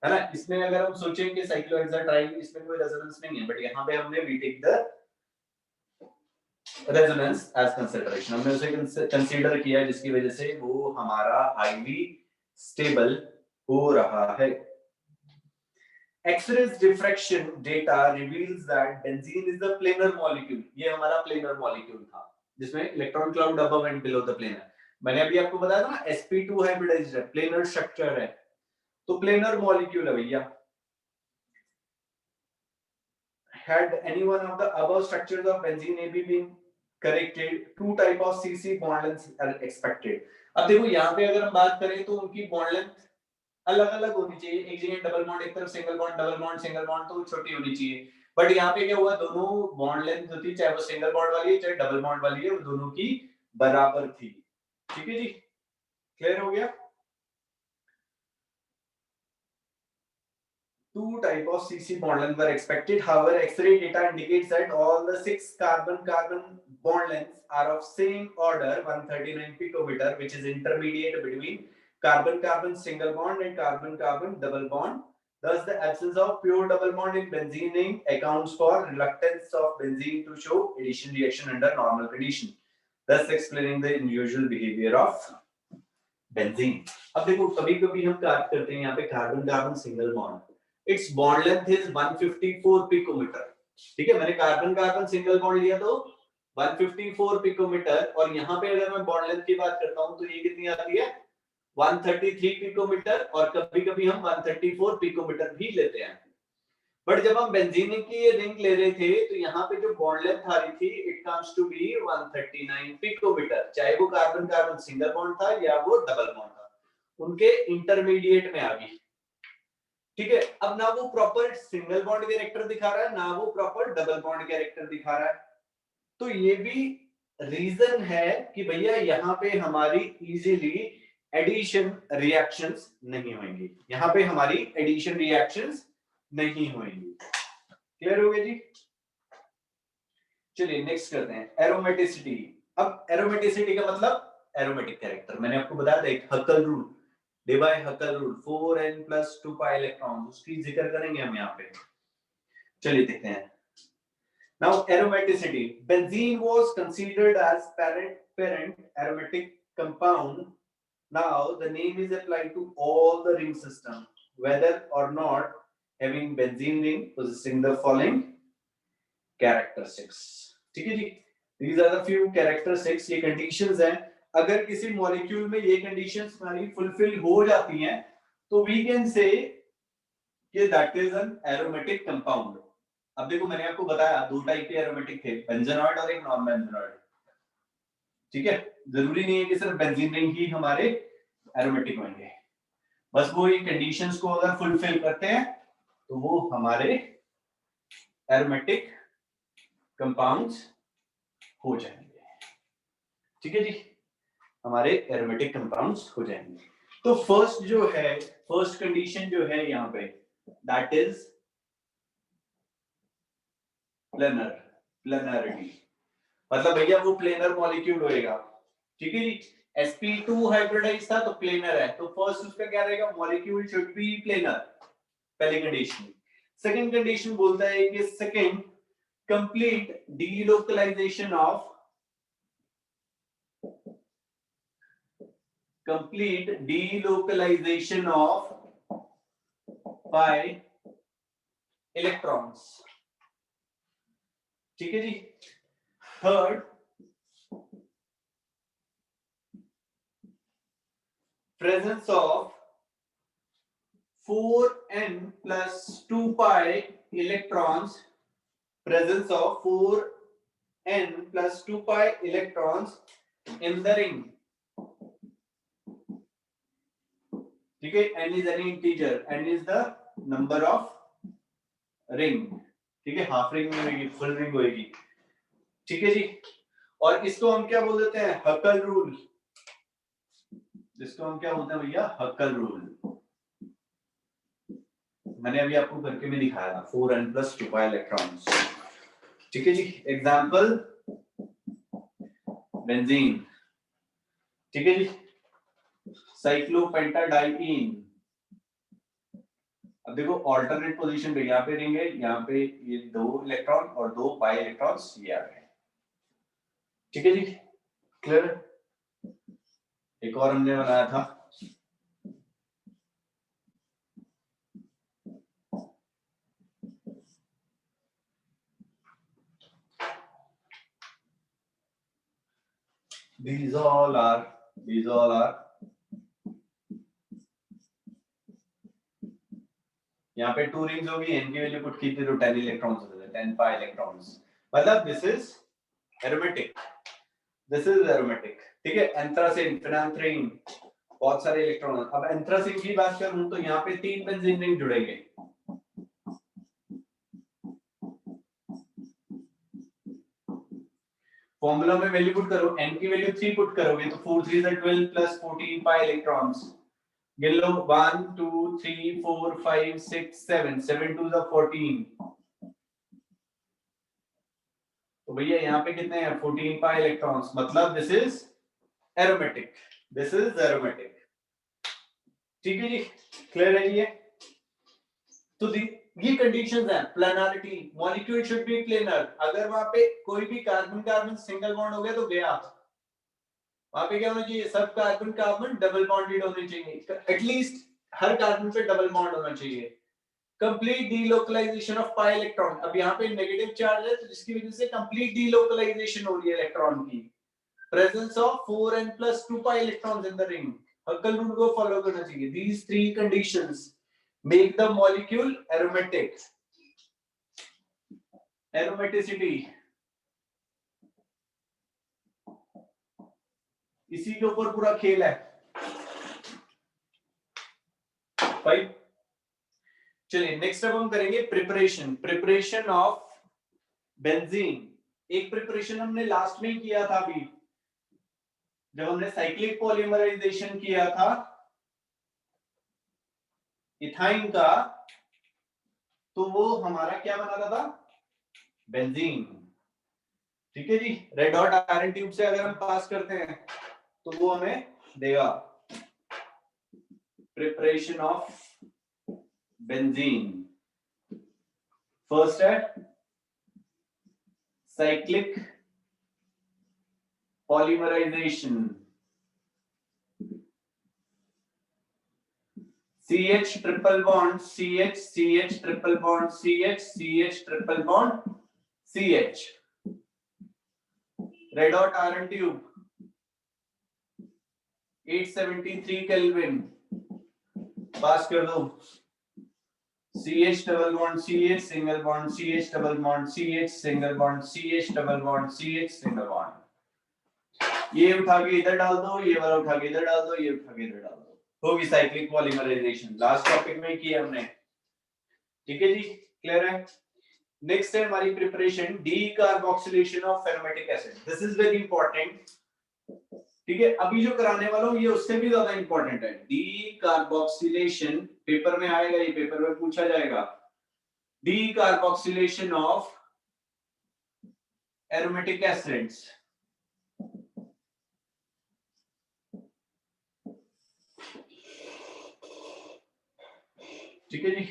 [SPEAKER 1] है ना। इसमें अगर हम सोचें कि cyclohexatriene इसमें कोई रेजोनेंस नहीं है, बट यहाँ पे हमने we take the resonance as consideration, हमने उसे कंसीडर किया जिसकी वजह से वो हमारा हाईली स्टेबल हो रहा है। X-rays diffraction data reveals that benzene is the planar molecule। ये हमारा planar molecule था जिसमें electron cloud above and below the plane है। मैंने अभी आपको बताया था ना sp2 hybridized है, planar structure है, तो planar molecule है भैया। Had any one of the above structures of benzene AB been corrected, two type of CC bond lengths are expected। अब देखो यहाँ पे अगर हम बात करें तो उनकी बॉन्ड लेंथ अलग अलग होनी चाहिए, एक जगह डबल बॉन्ड, एक तरफ single bond, double bond, single bond, तो छोटी होनी चाहिए। बट यहाँ पे क्या हुआ, दोनों बॉन्ड लेंथ जो थी, चाहे वो सिंगल बॉन्ड वाली है चाहे डबल बॉन्ड वाली है, वो दोनों की बराबर थी। ठीक है जी, क्लियर हो गया। two type of CC bond length were expected. However, X-ray data indicates that all the 6 carbon-carbon bond lengths are of same order, 139 picometer, which is intermediate between carbon-carbon single bond and carbon-carbon double bond. Thus, the absence of pure double bond in benzene ring accounts for reluctance of benzene to show addition reaction under normal condition, thus explaining the unusual behavior of benzene. अब देखो कभी कभी हम बात करते हैं यहाँ पे carbon carbon single bond, its bond length is 154 picometre. ठीक है, मैंने कार्बन कार्बन सिंगल बॉन्ड लिया तो 154 पिकोमीटर, और यहाँ पे अगर मैं बॉन्ड लेंथ की बात करता हूँ तो ये कितनी आती है 133 पिकोमीटर, और कभी कभी हम 134 पिकोमीटर भी लेते हैं. बट जब हम बेंजीन की रिंग ले रहे थे तो यहाँ पे जो बॉन्ड लेंथ आ रही थी it comes to be 139 picometre, चाहे वो कार्बन कार्बन सिंगल बॉन्ड था या वो डबल बॉन्ड था, उनके इंटरमीडिएट में आ गई. ठीक है, अब ना वो प्रॉपर सिंगल बॉन्ड कैरेक्टर दिखा रहा है ना वो प्रॉपर डबल बॉन्ड कैरेक्टर दिखा रहा है. तो ये भी रीजन है कि भैया यहाँ पे हमारी इजीली एडिशन रिएक्शंस नहीं होंगी, यहाँ पे हमारी एडिशन रिएक्शंस नहीं होंगी. क्लियर हो गया जी? चलिए नेक्स्ट करते हैं एरोमेटिसिटी. अब एरोमेटिसिटी का मतलब एरोमेटिक कैरेक्टर. मैंने आपको बताया था एक हक्कल rule, Debye हक्कल rule, 4n + 2 pi electron, उसकी जिक्र करेंगे हम यहाँ पे. चलिए देखते हैं. Now aromaticity. Benzene was considered as parent aromatic compound. Now the name is applied to all the ring system, whether or not having benzene ring possessing the following characteristics. ठीक है जी? These are the few characteristics. ये conditions हैं. अगर किसी molecule में ये conditions हमारी fulfill हो जाती हैं, तो we can say कि that is an aromatic compound. अब देखो मैंने आपको बताया दो टाइप के एरोमेटिक थे, बेंजेनॉइड और एक नॉन बेंजेनॉइड. ठीक है, जरूरी नहीं है कि सिर्फ बेंजीन रिंग ही हमारे एरोमेटिक होंगे, बस वो ये कंडीशंस को अगर फुलफिल करते हैं तो वो हमारे एरोमेटिक कंपाउंड्स हो जाएंगे. ठीक है जी, हमारे एरोमेटिक कंपाउंड्स हो जाएंगे. तो फर्स्ट जो है, फर्स्ट कंडीशन जो है यहाँ पे, दैट इज प्लेनरिटी. मतलब भैया वो प्लेनर मॉलिक्यूल होएगा. ठीक है जी, sp2 हाइब्रिडाइज था तो प्लेनर है, तो फर्स्ट उसका क्या रहेगा, मॉलिक्यूल शुड बी प्लेनर, पहली कंडीशन. सेकंड कंडीशन बोलता है कि second complete delocalization of pi electrons. ठीक है जी. Third presence of 4n + 2 pi electrons, presence of 4n + 2 pi electrons in the ring. ठीक है, n is any integer, n is the number of ring. ठीक है, हाफ रिंग में होगी, full ring होगी. ठीक है जी, और इसको हम क्या बोल देते हैं, हक्कल रूल. जिसको हम क्या बोलते हैं भैया, हक्कल रूल. मैंने अभी आपको करके में दिखाया था, 4n + 2 pi इलेक्ट्रॉन्स. ठीक है जी, एग्जांपल बेंजीन. ठीक है जी, साइक्लोपेंटाडाइईन. अब देखो ऑल्टरनेट पोजीशन पे, यहाँ पे रिंग है, यहाँ पे ये 2 इलेक्ट्रॉन और 2 पाई इलेक्ट्रॉन्स ये आ गए. ठीक है जी, क्लियर. एक और हमने बनाया था, these all are यहाँ पे 2 रिंग्स होगी, n की वैल्यू पुट की थी तो 10 इलेक्ट्रॉन्स होते थे, 10 पाई इलेक्ट्रॉन्स. मतलब this is aromatic, this is aromatic. ठीक है, एंथ्रासिन, फिनांथ्रीन, बहुत सारे इलेक्ट्रॉन. अब एंथ्रासिन की बात करूं तो यहाँ पे 3 बेंजीन रिंग जुड़ेंगे. फॉर्मूला में वैल्यू पुट करो, n की वैल्यू 3 पुट करोगे तो 4 3 12 + 14 पाई इलेक्ट्रॉन्स. गिन लो 1 2 3 4 5 6 7 7 2 14। तो भैया यहाँ पे कितने हैं 14 पाई इलेक्ट्रॉन्स, मतलब this is aromatic, this is aromatic. ठीक है जी, क्लियर है ये। तो ये कंडीशंस हैं। प्लेनारिटी, मॉलिक्यूल शुड बी प्लेनर, अगर वहां पे कोई भी कार्बन कार्बन सिंगल बॉन्ड हो गया तो गया, वहां पे क्या होना चाहिए, सब कार्बन कार्बन डबल बॉन्डेड होने चाहिए, एटलीस्ट हर कार्बन पे डबल बॉन्ड होना चाहिए। Complete delocalization of pi electron, अब यहाँ पे नेगेटिव चार्ज है तो जिसकी वजह से कंप्लीट डीलोकलाइजेशन हो रही है इलेक्ट्रॉन की। Presence of 4n plus 2 pi electrons in the ring, हक्कल rule को फॉलो करना चाहिए। These three conditions make the molecule aromatic. Aromaticity, इसी के ऊपर पूरा खेल है भाई। चलिए नेक्स्ट अब हम करेंगे प्रिपरेशन ऑफ बेंजीन। एक प्रिपरेशन हमने लास्ट में किया था अभी, जब हमने साइक्लिक पॉलीमराइजेशन किया था इथाइन का, तो वो हमारा क्या बना रहा था, बेंजीन। ठीक है जी, रेड हॉट आयरन ट्यूब से अगर हम पास करते हैं तो वो हमें देगा प्रिपरेशन ऑफ बेंजीन। फर्स्ट है cyclic polymerization, CH triple bond CH, CH triple bond CH, CH triple bond CH, red hot iron tube 873 kelvin, pass कर दो। CH double bond CH, single bond CH double bond CH, single bond CH double bond CH, single bond. ये उठा के इधर डाल दो, ये वाला उठा के इधर डाल दो, ये उठा के इधर डाल दो, होगी साइक्लिक पॉलीमराइजेशन। लास्ट टॉपिक में किया हमने। ठीक है जी, क्लियर है। नेक्स्ट है हमारी preparation decarboxylation of aromatic acid. This is very important. ठीक है, अभी जो कराने वाला हूं ये उससे भी ज्यादा इंपॉर्टेंट है। डीकार्बोक्सिलेशन पेपर में आएगा, ये पेपर में पूछा जाएगा। Decarboxylation of aromatic acids. ठीक है जी,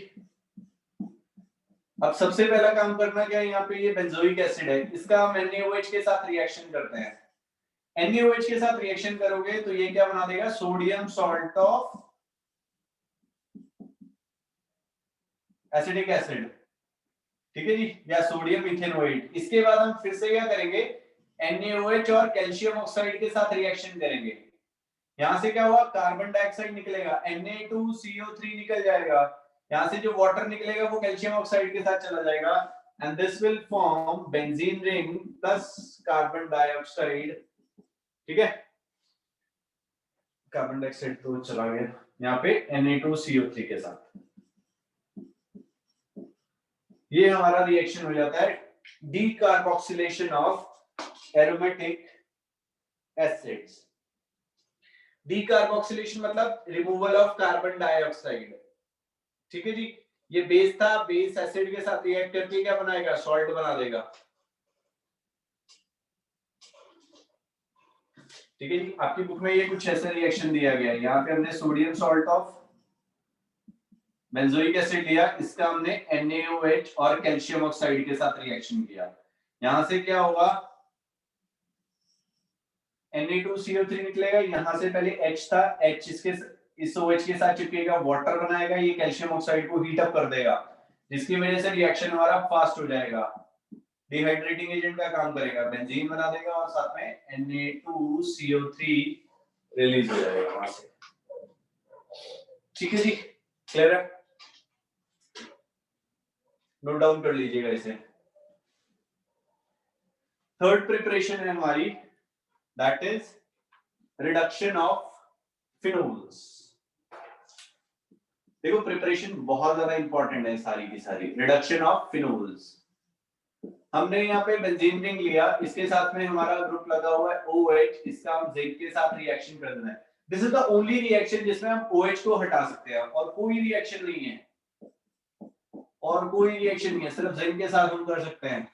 [SPEAKER 1] अब सबसे पहला काम करना क्या है, यहाँ पे ये बेंजोइक एसिड है, इसका हम NaOH के साथ रिएक्शन करते हैं। NaOH के साथ रिएक्शन करोगे तो ये क्या बना देगा, sodium salt of acidic acid. ठीक है जी, या सोडियम इथेनोएट। इसके बाद हम फिर से क्या करेंगे, NaOH और कैल्शियम ऑक्साइड के साथ रिएक्शन करेंगे। यहां से क्या हुआ, कार्बन डाइऑक्साइड निकलेगा, Na2CO3 निकल जाएगा, यहां से जो वाटर निकलेगा वो कैल्शियम ऑक्साइड के साथ चला जाएगा, and this will form benzene ring plus carbon dioxide. ठीक है, कार्बन डाइऑक्साइड तो चला गया, यहाँ पे Na2CO3 के साथ ये हमारा रिएक्शन हो जाता है decarboxylation of aromatic acids. Decarboxylation मतलब रिमूवल ऑफ कार्बन डाइऑक्साइड। ठीक है जी, ये बेस था, बेस एसिड के साथ रिएक्ट करके क्या बनाएगा, सॉल्ट बना देगा। ठीक है जी, आपकी बुक में ये कुछ ऐसा रिएक्शन दिया गया है। यहाँ पे हमने sodium salt of benzoic acid लिया, इसका हमने NaOH और कैल्शियम ऑक्साइड के साथ रिएक्शन किया। यहां से क्या होगा, Na2CO3 निकलेगा, यहां से पहले H था, H इस OH के साथ चिपकेगा, वाटर बनाएगा, ये कैल्शियम ऑक्साइड को हीट अप कर देगा, जिसकी वजह से रिएक्शन हमारा फास्ट हो जाएगा, डिहाइड्रेटिंग एजेंट का काम करेगा, बेंजीन बना देगा और साथ में Na2CO3 रिलीज हो जाएगा वहां से। ठीक है जी, क्लियर है, नोट डाउन कर लीजिएगा इसे। थर्ड प्रिपरेशन है हमारी, that is reduction of phenols. देखो प्रिपरेशन बहुत ज्यादा इंपॉर्टेंट है सारी की सारी। रिडक्शन ऑफ फिनोल्स, हमने यहाँ पे बेंजीन रिंग लिया, इसके साथ में हमारा ग्रुप लगा हुआ है OH, इसका हम जिंक के साथ रिएक्शन कर देना है। This is the only reaction जिसमें हम OH को हटा सकते हैं, और कोई रिएक्शन नहीं है, और कोई रिएक्शन नहीं है, सिर्फ जिंक के साथ हम कर सकते हैं।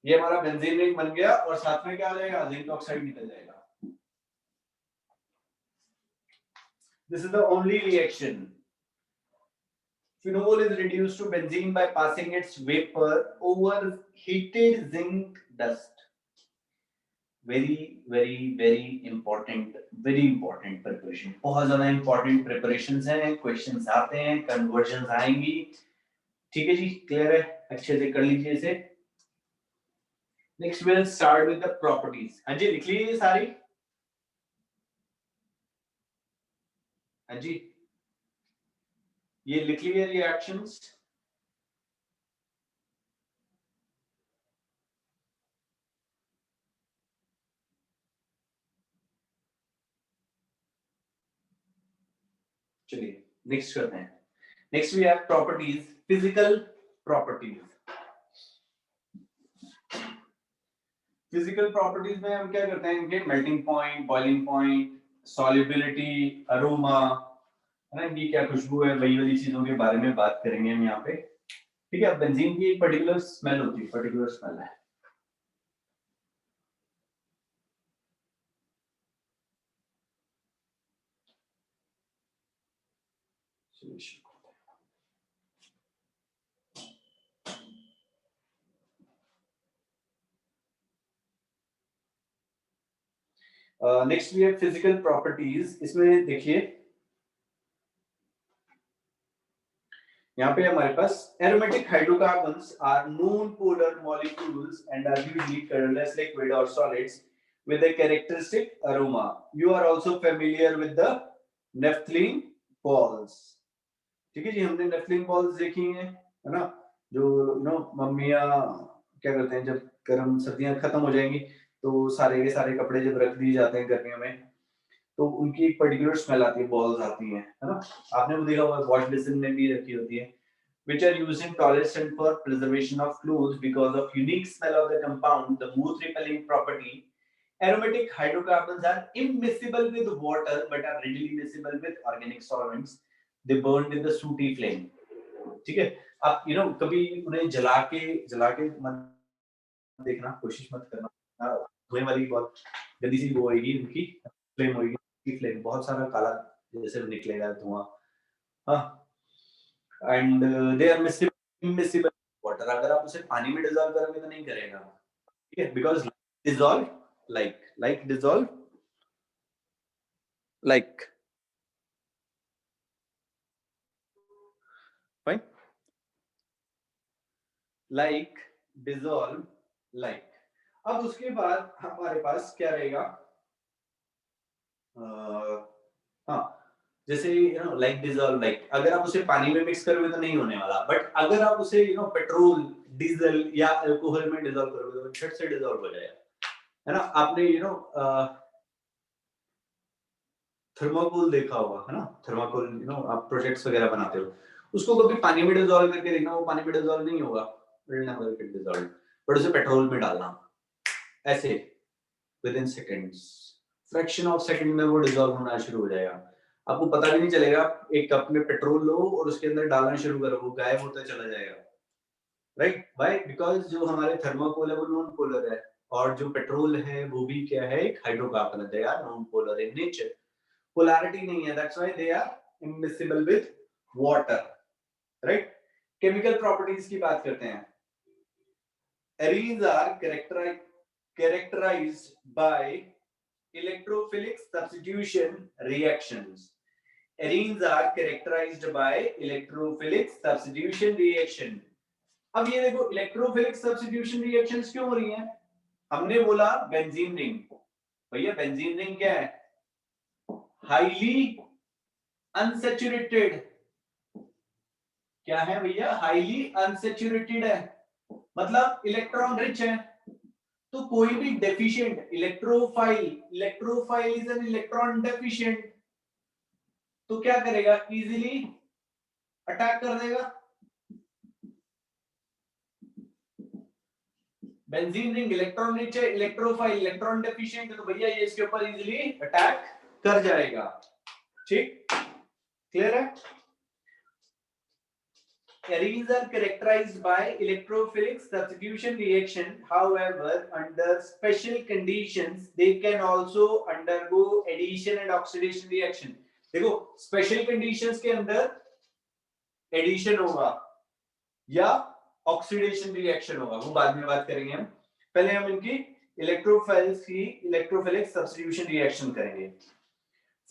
[SPEAKER 1] ये हमारा बेंजीन रिंग बन गया, और साथ में क्या आ जाएगा, जिंक ऑक्साइड निकल जाएगा। This is the only reaction. Phenol is reduced to benzene by passing its vapor over heated zinc dust. Very important preparation. बहुत ज्यादा important preparations हैं, questions आते हैं, conversions आएंगी। ठीक है जी, clear है, अच्छे से कर लीजिए इसे। Next we'll start with the properties. हाँ जी, लिख लीजिए सारी। हाँ जी, ये लिख लीजिए reactions। चलिए नेक्स्ट करते हैं। Next we have properties, physical properties. Physical properties में हम क्या करते हैं, इनके melting point, boiling point, solubility, aroma, है ना, ये क्या खुशबू है, वही वाली चीजों के बारे में बात करेंगे हम यहाँ पे। ठीक है, बेंजीन की एक पर्टिकुलर स्मेल होती है, पर्टिकुलर स्मेल है। Next we have physical properties. इसमें देखिए यहाँ पे हमारे पास aromatic hydrocarbons are non-polar molecules and are usually colorless liquid or solids with a characteristic aroma. You are also familiar with the naphthalene balls. ठीक है जी, हमने naphthalene balls देखी हैं, है ना, जो मम्मियाँ क्या करते हैं, जब गर्म सर्दियाँ खत्म हो जाएंगी तो सारे के सारे कपड़े जब रख दिए जाते हैं गर्मियों में, तो उनकी एक पर्टिकुलर स्मेल आती है, बॉल्स आती हैं, है ना, आपने वो देखा होगा, वॉश बेसिन में भी रखी होती है, which are used in toilets and for preservation of clothes because of unique smell of the compound, the moth repelling property. Aromatic hydrocarbons are immiscible with water but are readily miscible with organic solvents. They burn with the sooty flame. ठीक है, आप कभी उन्हें जला के मत देखना, कोशिश मत करना, धुएं वाली बहुत गंदी सी वो होगी, उनकी फ्लेम होगी, की फ्लेम बहुत सारा काला जैसे निकलेगा धुआं। हाँ, and they are miscible water. अगर आप उसे पानी में डिसॉल्व करोगे तो नहीं करेगा, ठीक है, because dissolve like dissolve like, fine, like dissolve like. अब उसके बाद हमारे पास क्या रहेगा, हाँ, जैसे लाइक डिसॉल्व लाइक, अगर आप उसे पानी में मिक्स करोगे तो नहीं होने वाला, बट अगर आप उसे पेट्रोल, डीजल या अल्कोहल में डिसॉल्व करोगे तो झट से डिसॉल्व हो जाएगा, है ना। आपने थर्माकोल देखा होगा, है ना, थर्माकोल आप प्रोजेक्ट्स वगैरह बनाते हो, उसको कभी पानी में डिसॉल्व करके देखना, वो पानी में डिसॉल्व नहीं होगा, will never get dissolve, but उसे पेट्रोल में डालना, ऐसे with in seconds, fraction of second में वो डिसॉल्व होना शुरू हो जाएगा, आपको पता भी नहीं चलेगा। एक कप में पेट्रोल लो और उसके अंदर डालना शुरू करो, वो गायब होता चला जाएगा, राइट, व्हाई, बिकॉज जो हमारे थर्माकोल है वो नॉन पोलर है, और जो पेट्रोल है वो भी क्या है, एक हाइड्रोकार्बन है, they are non polar in nature, polarity नहीं है, that's why they are immiscible with water, right? chemical properties की बात करते हैं। Arenes are characterized by electrophilic substitution reactions. Arenes are characterized by electrophilic substitution reaction. अब ये देखो electrophilic substitution reactions क्यों हो रही हैं? हमने बोला बेंजीन रिंग, भैया बेंजीन रिंग क्या है, हाईली अनसैचुरेटेड, क्या है भैया, हाईली अनसैचुरेटेड है, मतलब इलेक्ट्रॉन रिच है, तो कोई भी deficient electrophile is an electron deficient, तो क्या करेगा, इजीली अटैक कर देगा। बेंजीन रिंग इलेक्ट्रॉन रिच है, इलेक्ट्रोफाइल इलेक्ट्रॉन डेफिशिएंट है, तो भैया ये इसके ऊपर इजीली अटैक कर जाएगा। ठीक, क्लियर है? Arenes are characterized by electrophilic substitution reaction. However, under special conditions, they can also undergo addition and oxidation reaction. देखो, special conditions के अंदर addition होगा या oxidation reaction होगा, वो बाद में बात करेंगे हम। पहले हम इनकी electrophilic substitution reaction करेंगे।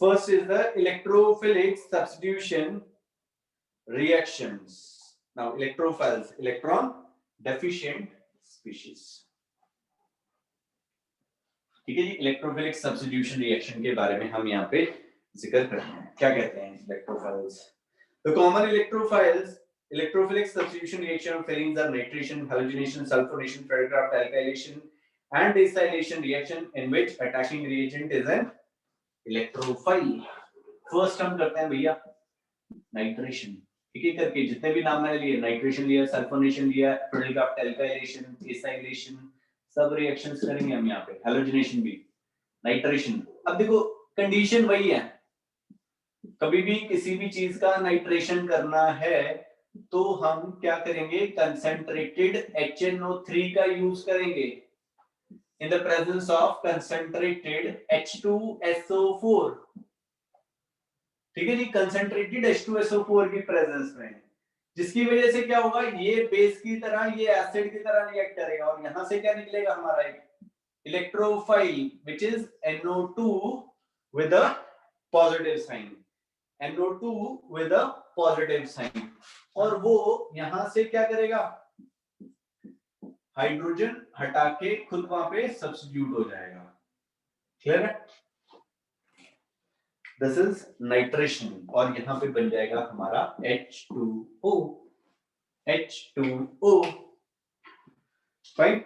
[SPEAKER 1] First is the electrophilic substitution reactions. Now, electrophiles, electron deficient species. ठीक है जी, इलेक्ट्रोफिलिक सब्स्टिट्यूशन रिएक्शन के बारे में हम यहाँ पे जिक्र करते हैं। क्या कहते हैं electrophiles? The common electrophiles, electrophilic substitution reaction of phenyls are nitration, halogenation, sulfonation, Fredcraft alkylation, and acylation reaction in which attacking reagent is an electrophile. First हम करते हैं भैया नाइट्रेशन। ठीक है, करके जितने भी नाम मैंने लिए, नाइट्रेशन लिया, सल्फोनेशन लिया, Fredcraft alkylation, acylation, सब रिएक्शंस करेंगे हम यहाँ पे, हैलोजिनेशन भी, नाइट्रेशन। अब देखो कंडीशन वही है, कभी भी किसी भी चीज का नाइट्रेशन करना है तो हम क्या करेंगे, कंसंट्रेटेड HNO3 का यूज करेंगे इन the presence of concentrated H2SO4। ठीक है जी, कंसंट्रेटेड H2SO4 की प्रेजेंस में, जिसकी वजह से क्या होगा, ये बेस की तरह, ये एसिड की तरह रिएक्ट करेगा और यहां से क्या निकलेगा हमारा एक electrophile which is NO2 with a positive sign, NO2 with a positive sign, और वो यहां से क्या करेगा, हाइड्रोजन हटा के खुद वहां पे सब्स्टिट्यूट हो जाएगा। क्लियर है? दिस इज नाइट्रेशन और यहां पे बन जाएगा हमारा H2O, H2O। फाइन,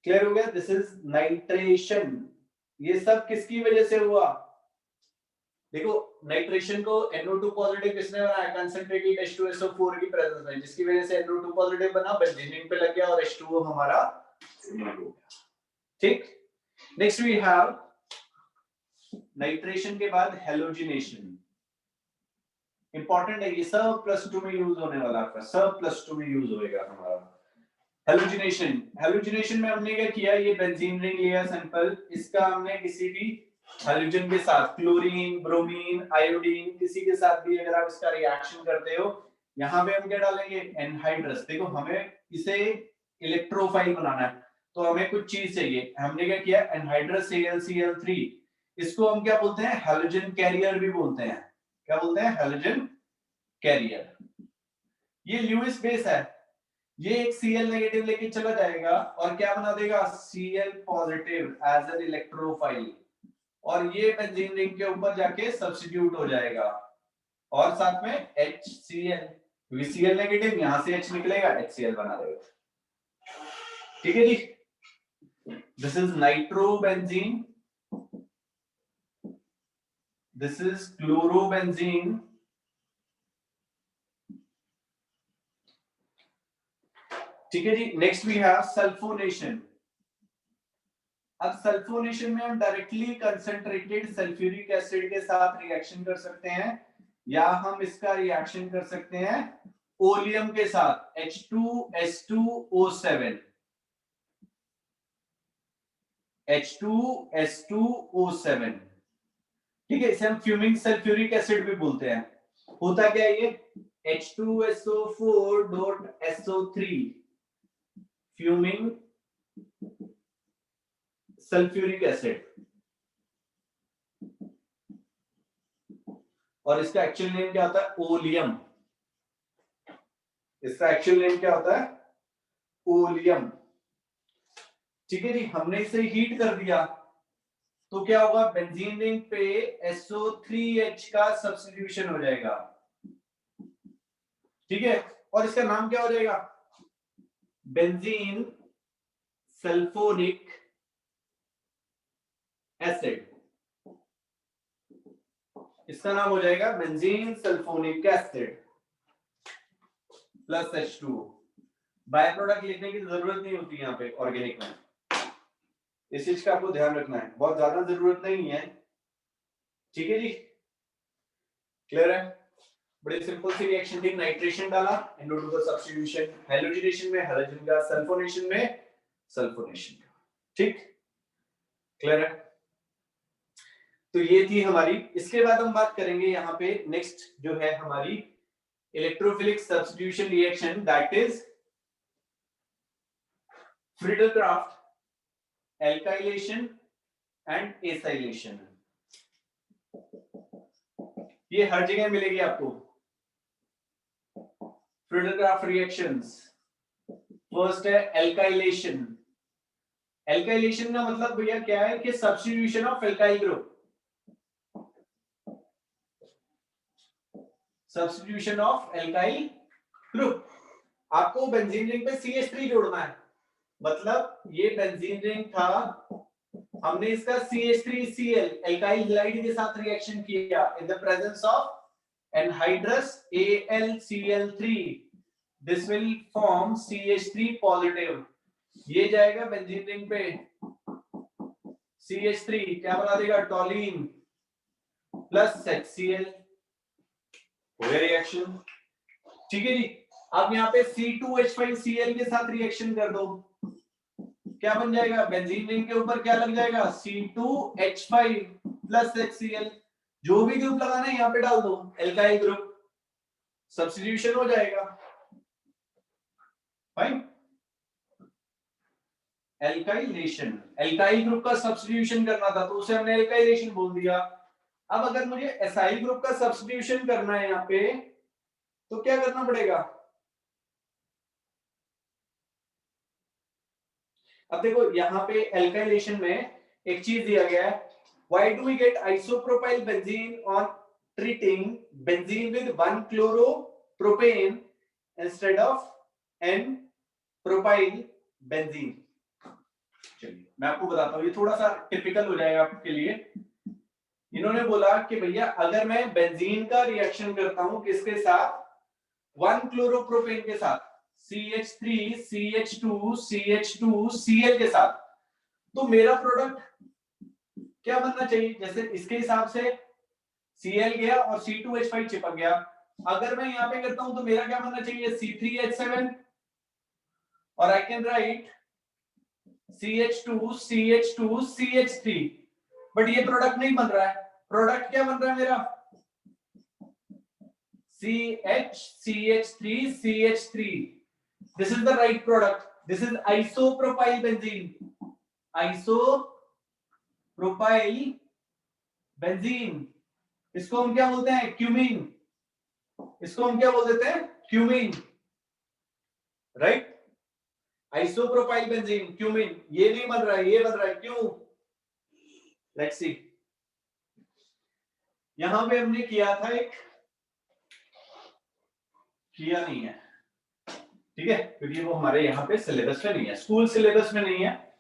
[SPEAKER 1] क्लियर हो गया? This is nitration. ये सब किसकी वजह से हुआ? देखो, नाइट्रेशन को NO2 पॉजिटिव किसने बनाया, कंसंट्रेटेड H2SO4 की प्रेजेंस में, जिसकी वजह से NO2 पॉजिटिव बना, बेंजीन पे लग गया और H2O हमारा हो गया। ठीक, नेक्स्ट वी हैव नाइट्रेशन के बाद हैलोजिनेशन। इंपॉर्टेंट है ये, सब +2 में यूज होने वाला है, सब +2 में यूज होएगा हमारा हैलोजिनेशन। हैलोजिनेशन में हमने क्या किया, ये बेंजीन रिंग लिया सैंपल, इसका हमने किसी भी हाइड्रोजन के साथ, क्लोरीन, ब्रोमीन, आयोडीन, किसी के साथ भी अगर आप इसका रिएक्शन करते हो, यहाँ पे हम क्या डालेंगे, एनहाइड्रस। देखो, हमें इसे इलेक्ट्रोफाइल बनाना है तो हमें कुछ चीज चाहिए, हमने क्या किया, एनहाइड्रस AlCl3, इसको हम क्या बोलते हैं, हैलोजन कैरियर भी बोलते हैं। क्या बोलते हैं? Halogen carrier. ये ल्यूइस बेस है, ये एक Cl नेगेटिव लेके चला जाएगा और क्या बना देगा, Cl positive as an electrophile, और ये बेंजीन रिंग के ऊपर जाके सब्स्टिट्यूट हो जाएगा और साथ में HCl, क्योंकि Cl नेगेटिव, यहां से H निकलेगा, HCl बना देगा। ठीक है जी, this is nitrobenzene, this is chlorobenzene, ठीक है जी। Next we have sulphonation. अब सल्फोनेशन में हम डायरेक्टली कंसंट्रेटेड सल्फ्यूरिक एसिड के साथ रिएक्शन कर सकते हैं, या हम इसका रिएक्शन कर सकते हैं ओलियम के साथ, H2S2O7, H2S2O7। ठीक है, इसे हम फ्यूमिंग सल्फ्यूरिक एसिड भी बोलते हैं। होता क्या है ये, H2SO4.SO3 फ्यूमिंग सल्फ्यूरिक एसिड, और इसका एक्चुअल नेम क्या होता है, ओलियम। इसका एक्चुअल नेम क्या होता है, ओलियम। ठीक है जी, हमने इसे हीट कर दिया तो क्या होगा, बेंजीन रिंग पे SO3H का सब्स्टिट्यूशन हो जाएगा। ठीक है, और इसका नाम क्या हो जाएगा, बेंजीन सल्फोनिक एसिड। इसका नाम हो जाएगा benzene sulphonic acid plus H2O। By product लिखने की जरूरत नहीं होती यहाँ पे ऑर्गेनिक में, इस चीज का आपको ध्यान रखना है, बहुत ज्यादा जरूरत नहीं है, ठीक है जी, क्लियर है? बड़ी सिंपल सी रिएक्शन थी, नाइट्रेशन डाला, NO2 का सब्स्टिट्यूशन, हैलोजिनेशन में हैलोजन का, सल्फोनेशन में सल्फोनेशन का, ठीक, क्लियर है? तो ये थी हमारी। इसके बाद हम बात करेंगे यहाँ पे नेक्स्ट जो है हमारी electrophilic substitution reaction, that is Friedel-Crafts alkylation and acylation. ये हर जगह मिलेगी आपको। फ्रीडल-क्राफ्ट रिएक्शंस, फर्स्ट है एल्काइलेशन। एल्काइलेशन का मतलब भैया क्या है कि substitution of alkyl group, substitution of alkyl group. आपको बेंजीन रिंग पे CH3 जोड़ना है, मतलब ये बेंजीन रिंग था, हमने इसका CH3Cl एल्काइल हैलाइड के साथ रिएक्शन किया इन the presence of anhydrous AlCl3, this will form CH3 positive. ये जाएगा बेंजीन रिंग पे, CH3 क्या बना देगा, टॉलीन प्लस HCl, हो गया रिएक्शन, ठीक है जी। अब यहाँ पे C2H5Cl के साथ रिएक्शन कर दो, क्या बन जाएगा, बेंजीन रिंग के ऊपर क्या लग जाएगा, C2H5 प्लस HCl, जो भी ग्रुप लगाना है यहाँ पे डाल दो, एल्काइल ग्रुप, सब्स्टिट्यूशन हो जाएगा, फाइन। एल्काइलेशन, एल्काइल ग्रुप का सब्स्टिट्यूशन करना था तो उसे हमने एल्काइलेशन बोल दिया। अब अगर मुझे एसाइल ग्रुप का सब्स्टिट्यूशन करना है यहाँ पे, तो क्या करना पड़ेगा, अब देखो यहाँ पे एल्काइलेशन में एक चीज दिया गया है, why do we get isopropyl benzene on treating benzene with 1 chloropropane instead of n propyl benzene। चलिए मैं आपको बताता हूँ, ये थोड़ा सा टिपिकल हो जाएगा आपके लिए। इन्होंने बोला कि भैया अगर मैं बेंजीन का रिएक्शन करता हूं किसके साथ, 1 क्लोरोप्रोपेन के साथ, CH3 CH2 CH2 Cl के साथ, तो मेरा प्रोडक्ट क्या बनना चाहिए, जैसे इसके हिसाब से Cl गया और C2H5 चिपक गया, अगर मैं यहां पे करता हूं तो मेरा क्या बनना चाहिए, C3H7, और I can write CH2 CH2 CH3, but ये प्रोडक्ट नहीं बन रहा है। प्रोडक्ट क्या बन रहा है मेरा, CH3 CH3, this is the right product, this is isopropyl benzene, isopropyl benzene, इसको हम क्या बोलते हैं, क्यूमीन, इसको हम क्या बोल देते हैं, cumene, right, isopropyl benzene cumene. ये नहीं बन रहा है, ये बन रहा है, क्यों, लेट्स सी। यहां पे हमने किया था एक, किया नहीं है, ठीक है, क्योंकि वो हमारे यहाँ पे सिलेबस में नहीं है, स्कूल सिलेबस में नहीं है।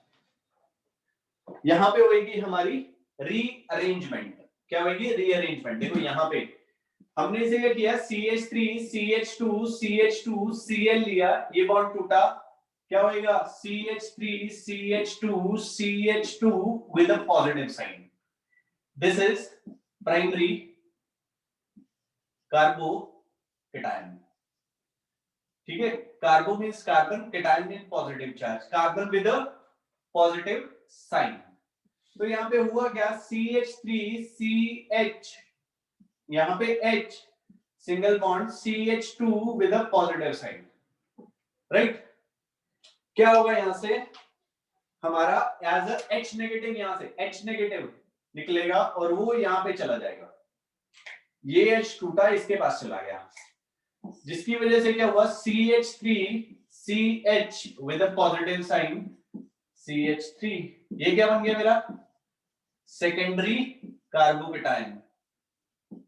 [SPEAKER 1] यहां पे होगी हमारी रीअरेंजमेंट, क्या होगी, रीअरेंजमेंट। देखो यहाँ पे हमने इसे क्या किया, CH3 CH2 CH2 Cl लिया, ये बॉन्ड टूटा, क्या होगा, CH3 CH2 CH2 with a positive sign, this is primary carbocation, ठीक है, carbo means carbon, cation means positive charge, carbon with a positive sign. तो यहाँ पे हुआ क्या, CH3CH, यहाँ पे H single bond, CH2 with a positive sign, right. क्या होगा यहां से हमारा एज अ H नेगेटिव, यहां से H नेगेटिव निकलेगा और वो यहां पे चला जाएगा, ये H टूटा, इसके पास चला गया, जिसकी वजह से क्या हुआ, CH3CH with a positive sign, CH3, ये क्या बन गया मेरा, सेकेंडरी कार्बोकेटायन।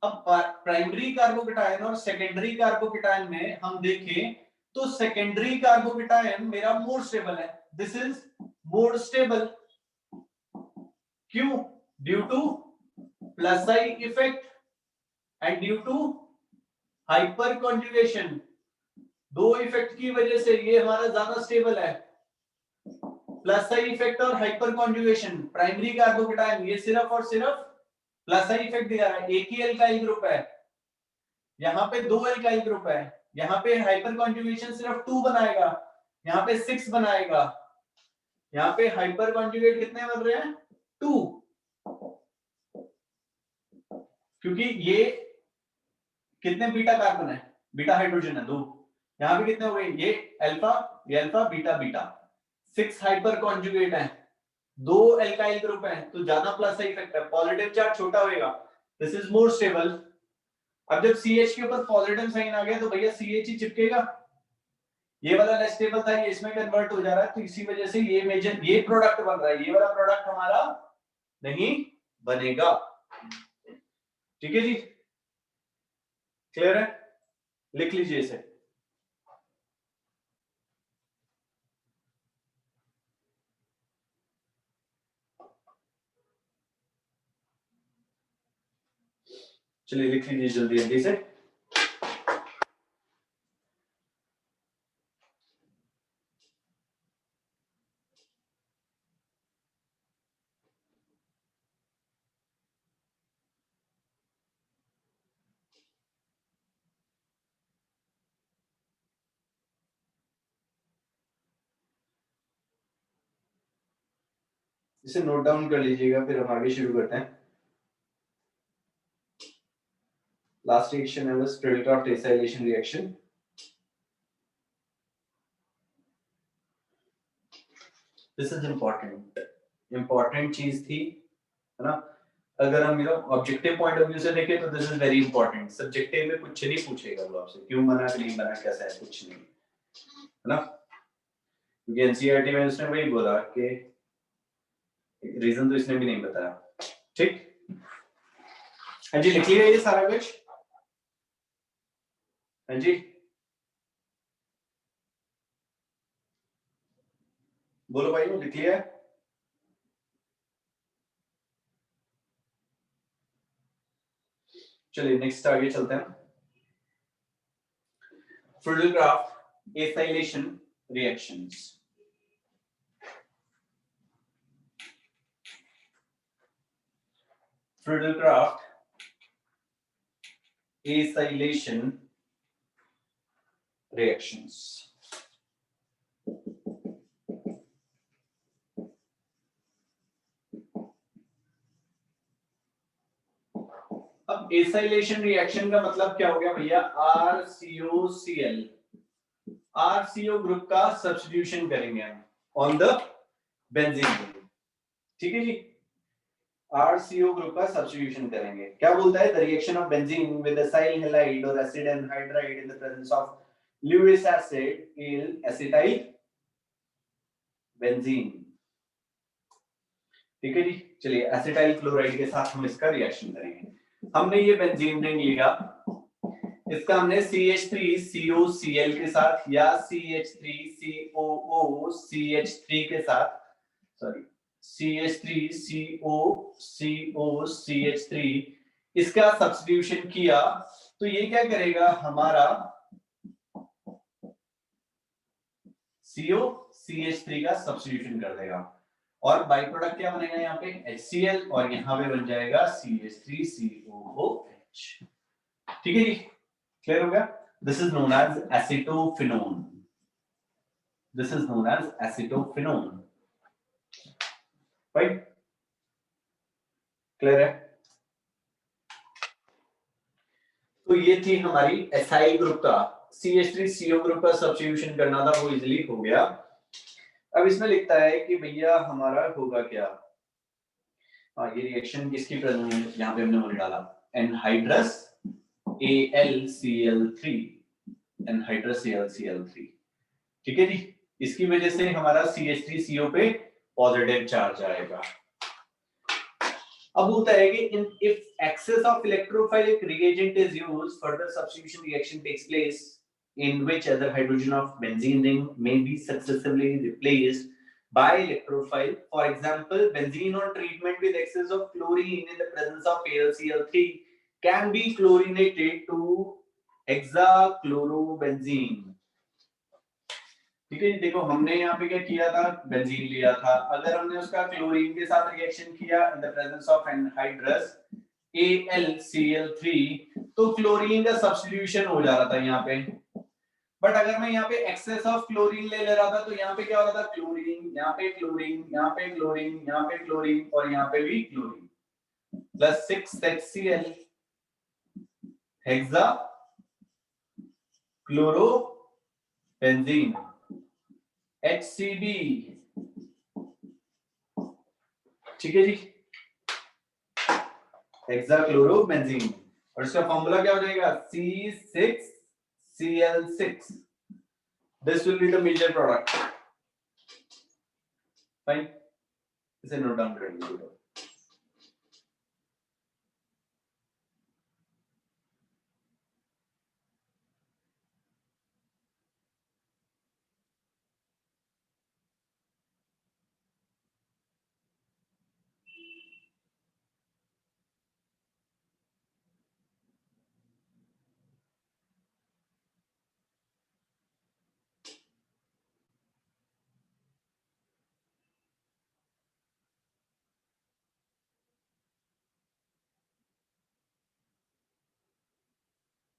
[SPEAKER 1] अब प्राइमरी कार्बोकेटायन और सेकेंडरी कार्बोकेटायन में हम देखें तो सेकेंडरी कार्बोकेटायन मेरा मोर स्टेबल है, दिस इज मोर स्टेबल, क्यों, due to plus I effect and due to hyperconjugation, दो इफेक्ट की वजह से ये हमारा ज्यादा स्टेबल है, प्लस आई इफेक्ट और हाइपर कॉन्जुगेशन। प्राइमरी कार्बोकेटायन ये सिर्फ और सिर्फ प्लस आई इफेक्ट दिखा रहा है, एक ही एल्काइल ग्रुप है, यहाँ पे 2 एल्काइल ग्रुप है, यहाँ पे हाइपर कॉन्जुगेशन सिर्फ 2 बनाएगा, यहाँ पे 6 बनाएगा, यहाँ पे हाइपर कॉन्जुगेट कितने बन रहे हैं 2, क्योंकि ये कितने बीटा कार्बन है, बीटा हाइड्रोजन है 2, यहाँ पे कितने हो गए, ये alpha beta beta, 6 hyper conjugate है, 2 एल्काइल ग्रुप है, तो ज्यादा प्लस इफेक्ट है, पॉजिटिव चार्ज छोटा होएगा, दिस इज मोर स्टेबल। अब जब CH के ऊपर पॉजिटिव साइन आ गया तो भैया CH ही चिपकेगा, ये वाला लेस स्टेबल था, ये इसमें कन्वर्ट हो जा रहा है, तो इसी वजह से ये मेजर ये प्रोडक्ट बन रहा है, ये वाला प्रोडक्ट हमारा नहीं बनेगा। ठीक है जी, क्लियर है, लिख लीजिए इसे। चलिए लिख लीजिए जल्दी जल्दी से। इसे नोट डाउन कर लीजिएगा, फिर हम आगे शुरू करते हैं। लास्ट रिएक्शन है बस Friedel Crafts acylation reaction. This is important चीज थी, है ना। अगर हम ऑब्जेक्टिव पॉइंट ऑफ व्यू से देखें तो this is very important, subjective में कुछ नहीं पूछेगा वो आपसे, क्यों बना कि नहीं बना, कैसा है, कुछ नहीं, है ना। क्योंकि एनसीईआरटी में उसने वही बोला कि रीजन तो इसने भी नहीं बताया। ठीक, हाँ जी लिख लिया ये सारा कुछ, हाँ जी बोलो भाई, लिख लिया है। चलिए नेक्स्ट आगे चलते हैं। क्रिडलक्राफ्ट एसाइलेशन रिएक्शंस। क्रिडलक्राफ्ट acylation reactions। अब acylation reaction का मतलब क्या हो गया भैया, RCOCl, RCO ग्रुप का सब्स्टिट्यूशन करेंगे हम ऑन द बेंजीन। ठीक है जी, RCO ग्रुप का सब्स्टिट्यूशन करेंगे। क्या बोलता है, the reaction of benzene with acyl halide और acid anhydride in the presence of Lewis acid yield acetyl benzene. ठीक है जी, चलिए एसिटाइल क्लोराइड के साथ हम इसका रिएक्शन करेंगे। हमने ये बेंजीन रिंग लिया, इसका हमने CH3COCl के साथ या CH3COOCH3 के साथ, सॉरी CH3COCOCH3 इसका सब्स्टिट्यूशन किया, तो ये क्या करेगा, हमारा COCH3 का सब्स्टिट्यूशन कर देगा, और बाई प्रोडक्ट क्या बनेगा यहाँ पे HCl, और यहाँ पे बन जाएगा CH3COOH। ठीक है जी, क्लियर हो गया। This is known as acetophenone, this is known as acetophenone, right, clear है। तो ये थी हमारी एसाइल ग्रुप का, CH3CO ग्रुप का सब्स्टिट्यूशन करना था, वो इजीली हो गया। अब इसमें लिखता है कि भैया हमारा होगा क्या, हाँ ये रिएक्शन किसकी प्रेजेंस में यहाँ पे हमने डाला, एनहाइड्रस AlCl3, एनहाइड्रस AlCl3। ठीक है जी, इसकी वजह से हमारा CH3CO पे पॉजिटिव चार्ज आएगा। अब होता है कि if excess of electrophilic reagent is used, further substitution reaction takes place in which other hydrogen of benzene ring may be successively replaced by electrophile. For example, benzene on treatment with excess of chlorine in the presence of AlCl3 can be chlorinated to hexachlorobenzene। ठीक है जी, देखो हमने यहाँ पे क्या किया था, benzene लिया था, अगर हमने उसका क्लोरीन के साथ रिएक्शन किया इन the presence of anhydrous AlCl3, तो क्लोरीन का सब्स्टिट्यूशन हो जा रहा था यहाँ पे। बट अगर मैं यहाँ पे एक्सेस ऑफ क्लोरीन ले रहा था तो यहाँ पे क्या हो रहा था, क्लोरीन, यहाँ पे क्लोरीन, यहाँ पे क्लोरीन, यहाँ पे क्लोरीन और यहाँ पे भी chlorine, plus 6HCl hexa chlorobenzene HCB। ठीक है जी, हेक्साक्लोरोबेंजीन, और इसका फॉर्मूला क्या हो जाएगा, C6Cl6। This will be the major product. Fine, इसे नोट डाउन करेंगे।